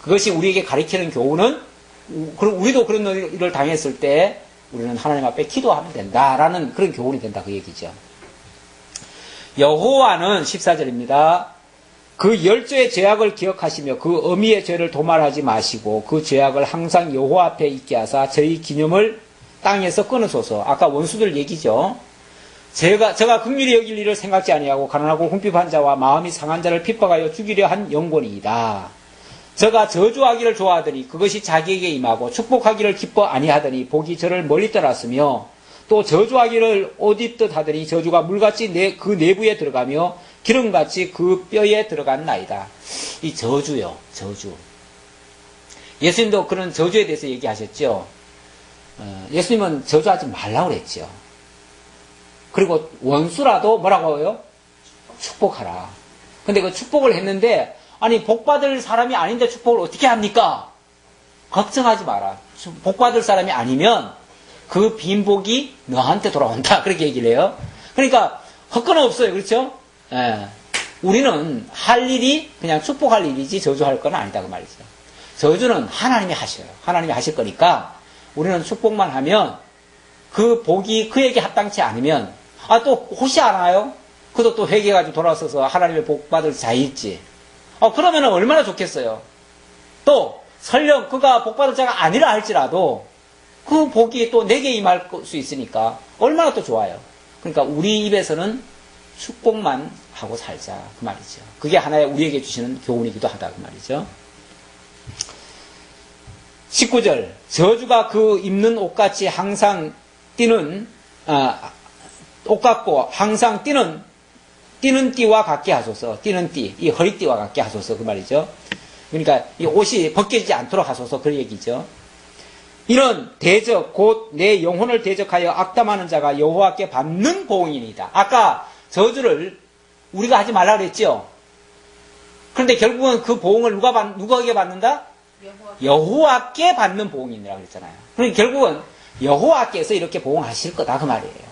그것이 우리에게 가르치는 교훈은 우리도 그런 일을 당했을 때 우리는 하나님 앞에 기도하면 된다라는 그런 교훈이 된다, 그 얘기죠. 여호와는 14절입니다. 그 10조의 죄악을 기억하시며 그 어미의 죄를 도말하지 마시고 그 죄악을 항상 여호와 앞에 있게 하사 저희 기념을 땅에서 끊으소서. 아까 원수들 얘기죠. 제가 긍휼히 여길 일을 생각지 아니하고 가난하고 궁핍한 자와 마음이 상한 자를 핍박하여 죽이려 한 영혼이다. 저가 저주하기를 좋아하더니 그것이 자기에게 임하고 축복하기를 기뻐 아니하더니 복이 저를 멀리 떠났으며 또 저주하기를 옷 입듯 하더니 저주가 물같이 그 내부에 들어가며 기름같이 그 뼈에 들어간 나이다. 이 저주요, 저주. 예수님도 그런 저주에 대해서 얘기하셨죠. 예수님은 저주하지 말라고 그랬죠. 그리고 원수라도 뭐라고 해요? 축복하라. 근데 그 축복을 했는데, 아니 복받을 사람이 아닌데 축복을 어떻게 합니까? 걱정하지 마라. 복받을 사람이 아니면 그 빈복이 너한테 돌아온다. 그렇게 얘기를 해요. 그러니까 헛건 없어요. 그렇죠? 우리는 할 일이 그냥 축복할 일이지 저주할 건 아니다, 그 말이죠. 저주는 하나님이 하셔요. 하나님이 하실 거니까 우리는 축복만 하면 그 복이 그에게 합당치 않으면 또 혹시 알아요? 그도 또 회개해가지고 돌아서서 하나님의 복 받을 자있지. 그러면 얼마나 좋겠어요. 또 설령 그가 복 받을 자가 아니라 할지라도 그 복이 또 내게 임할 수 있으니까 얼마나 또 좋아요. 그러니까 우리 입에서는 축복만 하고 살자 그 말이죠. 그게 하나의 우리에게 주시는 교훈이기도 하다 그 말이죠. 19절 저주가 그 입는 옷같이 항상 뛰는 옷 같고 항상 뛰는 띠와 같게 하소서. 뛰는 띠, 이 허리띠와 같게 하소서 그 말이죠. 그러니까 이 옷이 벗겨지지 않도록 하소서 그 얘기죠. 이런 대적 곧 내 영혼을 대적하여 악담하는 자가 여호와께 받는 보응이니이다. 아까 저주를 우리가 하지 말라 그랬죠. 그런데 결국은 그 보응을 누구에게 받는다? 여호와께 받는 보응이니라 그랬잖아요. 그러니까 결국은 여호와께서 이렇게 보응하실 거다 그 말이에요.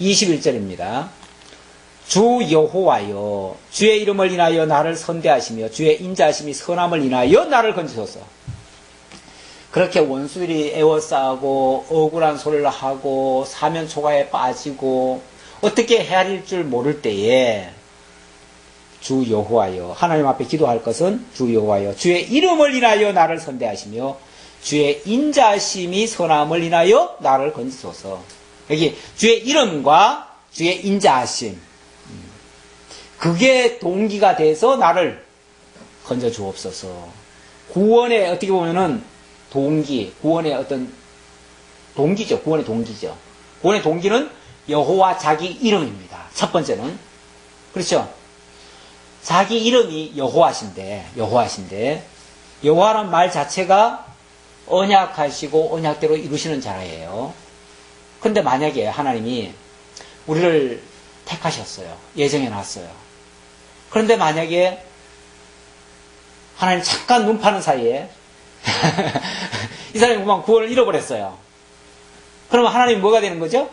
21절입니다. 주 여호와여 주의 이름을 인하여 나를 선대하시며 주의 인자하심이 선함을 인하여 나를 건지소서. 그렇게 원수들이 애워싸고 억울한 소리를 하고 사면초가에 빠지고 어떻게 헤아릴 줄 모를 때에 주 여호와여 하나님 앞에 기도할 것은 주 여호와여 주의 이름을 인하여 나를 선대하시며 주의 인자하심이 선함을 인하여 나를 건지소서. 여기 주의 이름과 주의 인자하심 그게 동기가 돼서 나를 건져 주옵소서. 구원의 어떻게 보면은 구원의 어떤 동기죠. 구원의 동기죠. 구원의 동기는 여호와 자기 이름입니다. 첫 번째는 그렇죠. 자기 이름이 여호와신데 여호와란 말 자체가 언약하시고 언약대로 이루시는 자예요. 근데 만약에 하나님이 우리를 택하셨어요. 예정해 놨어요. 그런데 만약에 하나님 잠깐 눈 파는 사이에 이 사람이 그만 구원을 잃어버렸어요. 그러면 하나님 뭐가 되는 거죠?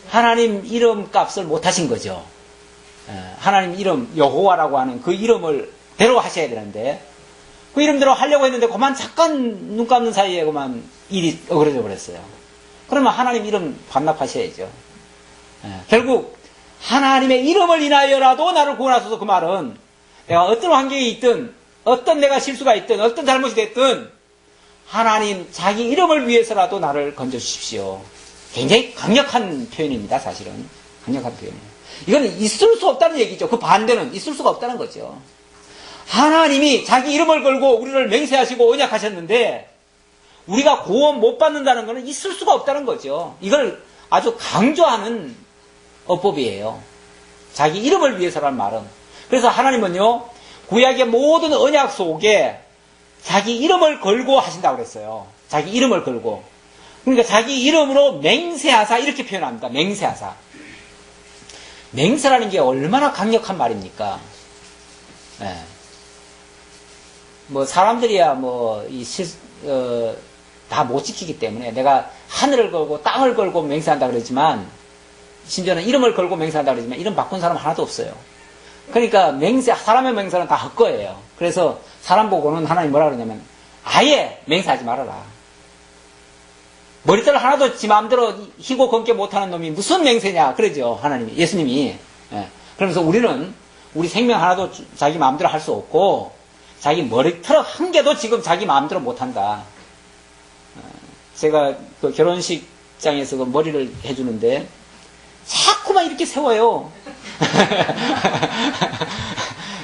하나님 이름 값을 못 하신 거죠. 하나님 이름 여호와라고 하는 그 이름을 대로 하셔야 되는데 그 이름대로 하려고 했는데 그만 잠깐 눈 감는 사이에 그만 일이 어그러져 버렸어요. 그러면 하나님 이름 반납하셔야죠. 결국 하나님의 이름을 인하여라도 나를 구원하소서 그 말은 내가 어떤 환경에 있든 어떤 내가 실수가 있든 어떤 잘못이 됐든 하나님 자기 이름을 위해서라도 나를 건져주십시오. 굉장히 강력한 표현입니다. 사실은 강력한 표현이에요. 이거는 있을 수 없다는 얘기죠. 그 반대는 있을 수가 없다는 거죠. 하나님이 자기 이름을 걸고 우리를 맹세하시고 언약하셨는데 우리가 구원 못 받는다는 것은 있을 수가 없다는 거죠. 이걸 아주 강조하는 어법이에요. 자기 이름을 위해서라는 말은. 그래서 하나님은요 구약의 모든 언약 속에 자기 이름을 걸고 하신다고 그랬어요. 자기 이름을 걸고. 그러니까 자기 이름으로 맹세하사 이렇게 표현합니다. 맹세하사. 맹세라는 게 얼마나 강력한 말입니까? 네. 뭐 사람들이야 다 못 지키기 때문에 내가 하늘을 걸고 땅을 걸고 맹세한다 그러지만 심지어는 이름을 걸고 맹세한다 그러지만 이름 바꾼 사람 하나도 없어요. 그러니까 사람의 맹세는 다 헛거예요. 그래서 사람 보고는 하나님 뭐라 그러냐면 아예 맹세하지 말아라. 머리털 하나도 지 마음대로 희고 검게 못하는 놈이 무슨 맹세냐 그러죠. 하나님이 예수님이. 그러면서 우리는 우리 생명 하나도 자기 마음대로 할 수 없고 자기 머리털 한 개도 지금 자기 마음대로 못한다. 제가 그 결혼식장에서 그 머리를 해주는데 자꾸만 이렇게 세워요.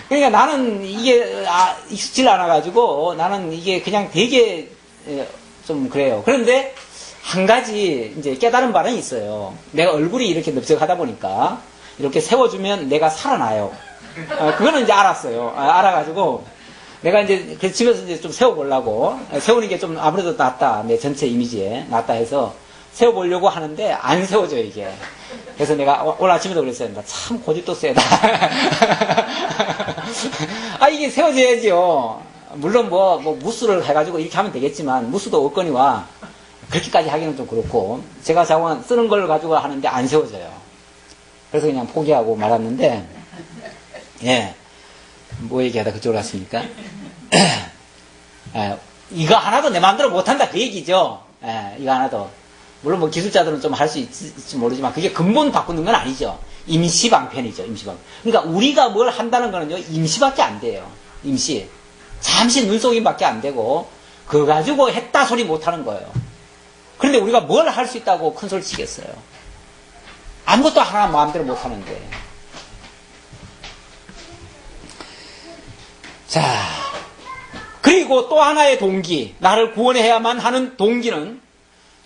그러니까 나는 이게 익숙질 않아가지고 나는 이게 그냥 되게 좀 그래요. 그런데 한 가지 이제 깨달은 바는 있어요. 내가 얼굴이 이렇게 넓적하다 보니까 이렇게 세워주면 내가 살아나요. 그거는 이제 알았어요. 알아가지고 내가 이제 그 집에서 이제 좀 세워보려고 세우는 게 좀 아무래도 낫다. 내 전체 이미지에 낫다 해서 세워보려고 하는데 안 세워져요 이게. 그래서 내가 오늘 아침에도 그랬어요. 나 참 고집도 세다. 이게 세워져야지요. 물론 뭐 무수를 해가지고 이렇게 하면 되겠지만 무수도 없거니와 그렇게까지 하기는 좀 그렇고 제가 자꾸 쓰는 걸 가지고 하는데 안 세워져요. 그래서 그냥 포기하고 말았는데 예. 뭐 얘기하다 그쪽으로 갔습니까? 이거 하나도 내 마음대로 못한다 그 얘기죠. 이거 하나도. 물론 뭐 기술자들은 좀 할 수 있을지 모르지만 그게 근본 바꾸는 건 아니죠. 임시방편이죠. 임시방편. 그러니까 우리가 뭘 한다는 거는요. 임시밖에 안 돼요. 임시. 잠시 눈속임밖에 안 되고 그거 가지고 했다 소리 못하는 거예요. 그런데 우리가 뭘 할 수 있다고 큰 소리 치겠어요. 아무것도 하나 마음대로 못하는데. 자, 그리고 또 하나의 동기, 나를 구원해야만 하는 동기는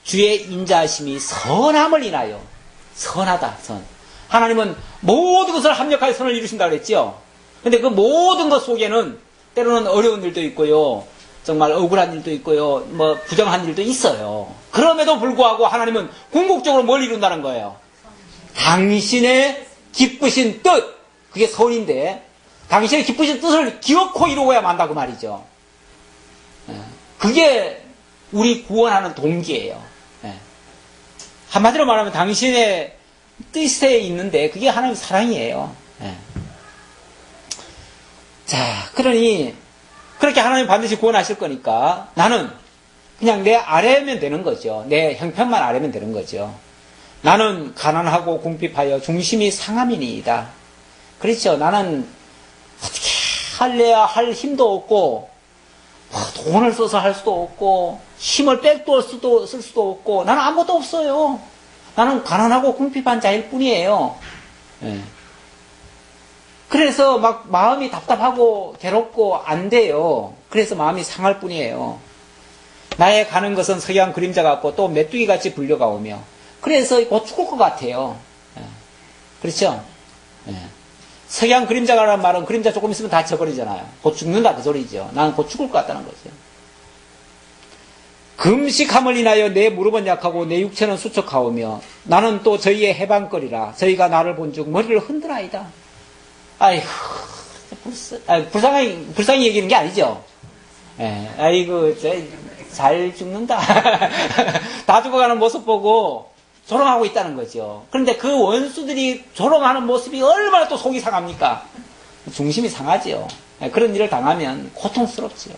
주의 인자하심이 선함을 인하여. 선하다, 선. 하나님은 모든 것을 합력하여 선을 이루신다고 그랬죠. 근데 그 모든 것 속에는 때로는 어려운 일도 있고요. 정말 억울한 일도 있고요. 뭐 부정한 일도 있어요. 그럼에도 불구하고 하나님은 궁극적으로 뭘 이룬다는 거예요. 당신의 기쁘신 뜻. 그게 선인데 당신의 기쁘신 뜻을 기어코 이루어야 만다 그 말이죠. 그게 우리 구원하는 동기예요. 한마디로 말하면 당신의 뜻에 있는데 그게 하나님의 사랑이에요. 자, 그러니 그렇게 하나님 반드시 구원하실 거니까 나는 그냥 내 아래면 되는 거죠. 내 형편만 아래면 되는 거죠. 나는 가난하고 궁핍하여 중심이 상함이니이다. 그렇죠. 나는 어떻게 할래야 할 힘도 없고 돈을 써서 할 수도 없고 힘을 백도할 수도 쓸 수도 없고 나는 아무것도 없어요. 나는 가난하고 궁핍한 자일 뿐이에요. 그래서 막 마음이 답답하고 괴롭고 안 돼요. 그래서 마음이 상할 뿐이에요. 나의 가는 것은 석양 그림자 같고 또 메뚜기 같이 불려가 오며 그래서 곧 죽을 것 같아요. 그렇죠? 석양 그림자라는 말은 그림자 조금 있으면 다 져버리잖아요. 곧 죽는다 그 소리죠. 나는 곧 죽을 것 같다는 거죠. 금식함을 인하여 내 무릎은 약하고 내 육체는 수척하오며 나는 또 저희의 해방거리라. 저희가 나를 본즉 머리를 흔들어이다. 아이고 불쌍히 얘기하는 게 아니죠. 아이고 잘 죽는다. 다 죽어가는 모습 보고 조롱하고 있다는 거죠. 그런데 그 원수들이 조롱하는 모습이 얼마나 또 속이 상합니까? 중심이 상하죠. 그런 일을 당하면 고통스럽지요.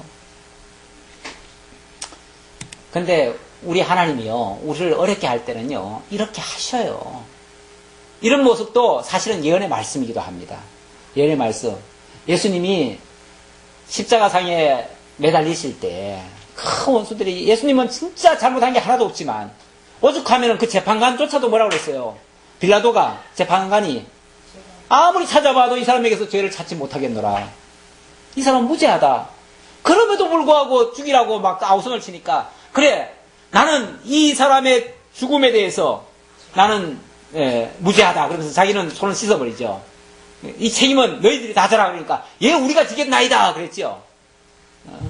근데 우리 하나님이요, 우리를 어렵게 할 때는요, 이렇게 하셔요. 이런 모습도 사실은 예언의 말씀이기도 합니다. 예언의 말씀. 예수님이 십자가상에 매달리실 때, 큰 원수들이, 예수님은 진짜 잘못한 게 하나도 없지만, 오죽하면 그 재판관조차도 뭐라고 그랬어요? 빌라도가, 재판관이, 아무리 찾아봐도 이 사람에게서 죄를 찾지 못하겠노라. 이 사람은 무죄하다. 그럼에도 불구하고 죽이라고 막 아우성을 치니까, 그래, 나는 이 사람의 죽음에 대해서 나는 무죄하다. 그러면서 자기는 손을 씻어버리죠. 이 책임은 너희들이 다 져라. 그러니까 얘 우리가 지겠나이다. 그랬죠.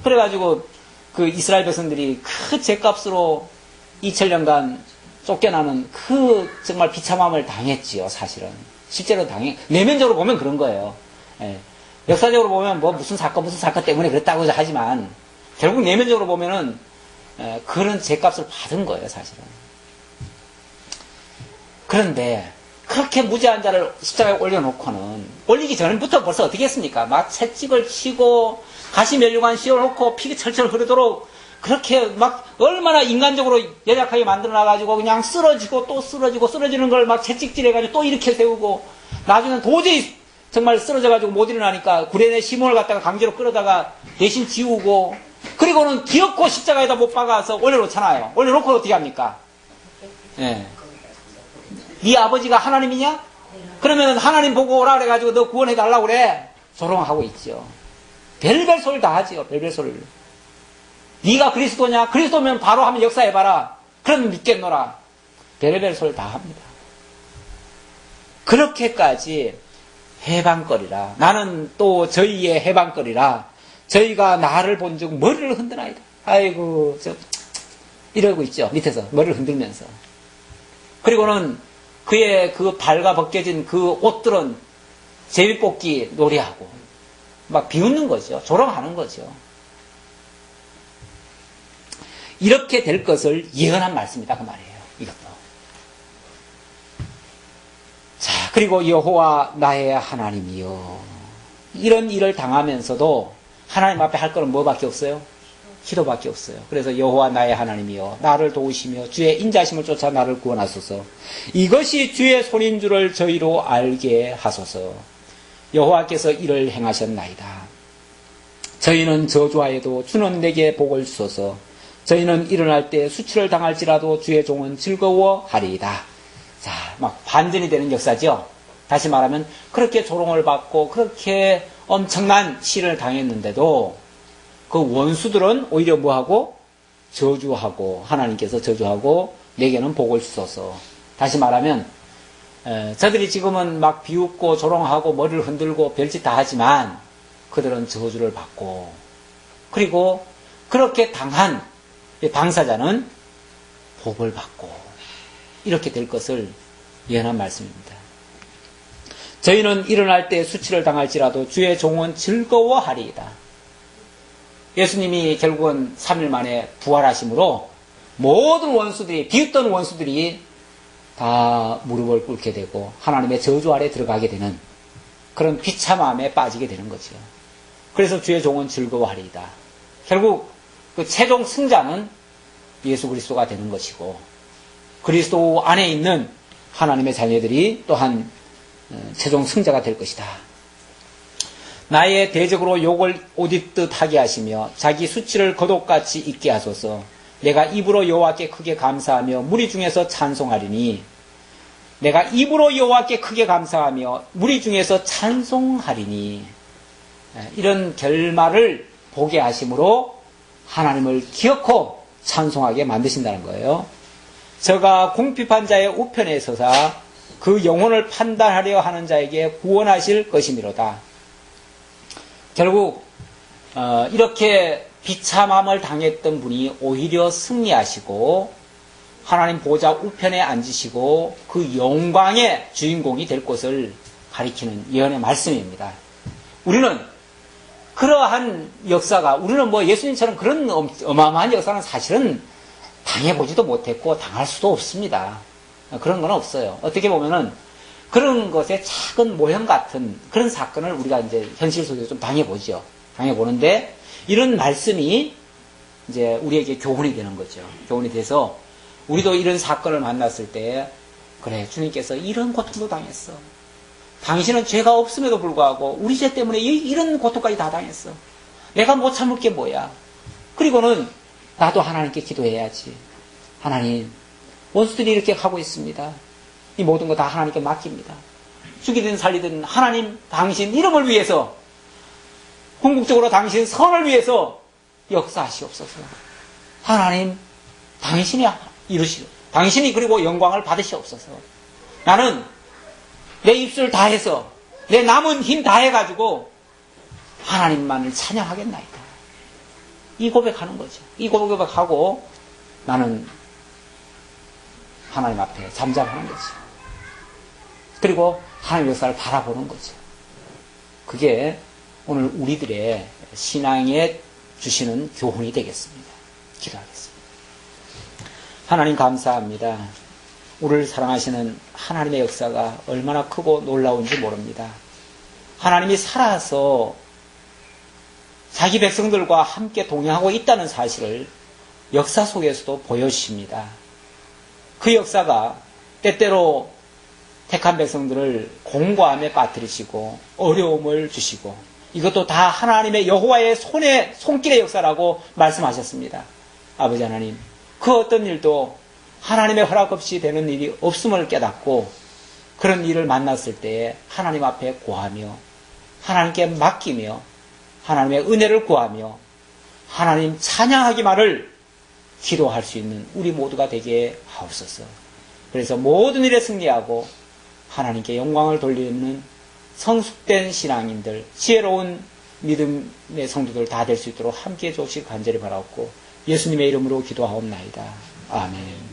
그래가지고 그 이스라엘 백성들이 그 죄값으로 2000년간 쫓겨나는 그 정말 비참함을 당했지요. 사실은 실제로 내면적으로 보면 그런 거예요. 역사적으로 보면 뭐 무슨 사건 때문에 그랬다고 하지만 결국 내면적으로 보면은 그런 죄값을 받은 거예요, 사실은. 그런데 그렇게 무죄한 자를 십자가에 올려놓고는 올리기 전부터 벌써 어떻게 했습니까? 막 채찍을 치고 가시 면류관 씌워놓고 피가 철철 흐르도록 그렇게 막 얼마나 인간적으로 연약하게 만들어놔가지고 그냥 쓰러지고 또 쓰러지는 걸 막 채찍질해가지고 또 일으켜 세우고 나중에는 도저히 정말 쓰러져가지고 못 일어나니까 구레네 시몬을 갖다가 강제로 끌어다가 대신 지우고 그리고는 기어코 십자가에다 못 박아서 올려놓잖아요. 올려놓고 어떻게 합니까? 네 아버지가 하나님이냐? 그러면 하나님 보고 오라 그래가지고 너 구원해달라고 그래. 조롱하고 있죠. 별별 소리를 다 하지요. 별별 소리를. 네가 그리스도냐? 그리스도면 바로 한번 역사해봐라. 그럼 믿겠노라. 별별 소리를 다 합니다. 그렇게까지 해방거리라. 나는 또 저희의 해방거리라. 저희가 나를 본즉 머리를 흔드나이다. 아이고 이러고 있죠. 밑에서 머리를 흔들면서. 그리고는 그의 그 발가 벗겨진 그 옷들은 제비뽑기 놀이하고 막 비웃는 거죠. 조롱하는 거죠. 이렇게 될 것을 예언한 말씀이다 그 말이에요. 이것도. 자, 그리고 여호와 나의 하나님이요. 이런 일을 당하면서도 하나님 앞에 할 거는 뭐밖에 없어요? 기도밖에 없어요. 그래서 여호와 나의 하나님이여 나를 도우시며 주의 인자심을 쫓아 나를 구원하소서. 이것이 주의 손인 줄을 저희로 알게 하소서. 여호와께서 이를 행하셨나이다. 저희는 저주하여도 주는 내게 복을 주소서. 저희는 일어날 때 수치를 당할지라도 주의 종은 즐거워하리이다. 자, 막 반전이 되는 역사죠. 다시 말하면 그렇게 조롱을 받고 그렇게 엄청난 시련을 당했는데도 그 원수들은 오히려 뭐하고? 저주하고, 하나님께서 저주하고 내게는 복을 주소서. 다시 말하면 저들이 지금은 막 비웃고 조롱하고 머리를 흔들고 별짓 다 하지만 그들은 저주를 받고, 그리고 그렇게 당한 당사자는 복을 받고 이렇게 될 것을 예언한 말씀입니다. 저희는 일어날 때 수치를 당할지라도 주의 종은 즐거워하리이다. 예수님이 결국은 3일 만에 부활하심으로 모든 원수들이, 비웃던 원수들이 다 무릎을 꿇게 되고 하나님의 저주 아래 들어가게 되는 그런 비참함에 빠지게 되는 거죠. 그래서 주의 종은 즐거워하리이다. 결국 그 최종 승자는 예수 그리스도가 되는 것이고, 그리스도 안에 있는 하나님의 자녀들이 또한 최종 승자가 될 것이다. 나의 대적으로 욕을 옷 입듯 하게 하시며 자기 수치를 겉옷같이 입게 하소서. 내가 입으로 여호와께 크게 감사하며 무리 중에서 찬송하리니, 내가 입으로 여호와께 크게 감사하며 무리 중에서 찬송하리니, 이런 결말을 보게 하심으로 하나님을 기억하고 찬송하게 만드신다는 거예요. 저가 궁핍한 자의 우편에 서사 그 영혼을 판단하려 하는 자에게 구원하실 것이미로다. 결국 이렇게 비참함을 당했던 분이 오히려 승리하시고 하나님 보좌 우편에 앉으시고 그 영광의 주인공이 될 것을 가리키는 예언의 말씀입니다. 우리는 그러한 역사가, 우리는 뭐 예수님처럼 그런 어마어마한 역사는 사실은 당해보지도 못했고 당할 수도 없습니다. 그런 건 없어요. 어떻게 보면은 그런 것의 작은 모형 같은 그런 사건을 우리가 이제 현실 속에서 좀 당해보죠. 당해보는데 이런 말씀이 이제 우리에게 교훈이 되는 거죠. 교훈이 돼서 우리도 이런 사건을 만났을 때, 그래, 주님께서 이런 고통도 당했어. 당신은 죄가 없음에도 불구하고 우리 죄 때문에 이런 고통까지 다 당했어. 내가 못 참을 게 뭐야. 그리고는 나도 하나님께 기도해야지. 하나님, 원수들이 이렇게 하고 있습니다. 이 모든 거 다 하나님께 맡깁니다. 죽이든 살리든 하나님, 당신 이름을 위해서, 궁극적으로 당신 선을 위해서 역사하시옵소서. 하나님, 당신이 이루시오. 당신이 그리고 영광을 받으시옵소서. 나는 내 입술 다해서, 내 남은 힘 다해가지고 하나님만을 찬양하겠나이다. 이 고백하는 거죠. 이 고백하고 나는 하나님 앞에 잠잠하는 거죠. 그리고 하나님의 역사를 바라보는 거죠. 그게 오늘 우리들의 신앙에 주시는 교훈이 되겠습니다. 기도하겠습니다. 하나님 감사합니다. 우리를 사랑하시는 하나님의 역사가 얼마나 크고 놀라운지 모릅니다. 하나님이 살아서 자기 백성들과 함께 동행하고 있다는 사실을 역사 속에서도 보여주십니다. 그 역사가 때때로 택한 백성들을 공고함에 빠뜨리시고 어려움을 주시고, 이것도 다 하나님의 여호와의 손길의 역사라고 말씀하셨습니다. 아버지 하나님, 그 어떤 일도 하나님의 허락 없이 되는 일이 없음을 깨닫고 그런 일을 만났을 때에 하나님 앞에 고하며 하나님께 맡기며 하나님의 은혜를 구하며 하나님 찬양하기만을 기도할 수 있는 우리 모두가 되게 하옵소서. 그래서 모든 일에 승리하고 하나님께 영광을 돌리는 성숙된 신앙인들, 지혜로운 믿음의 성도들 다 될 수 있도록 함께해 주시기 간절히 바라옵고 예수님의 이름으로 기도하옵나이다. 아멘.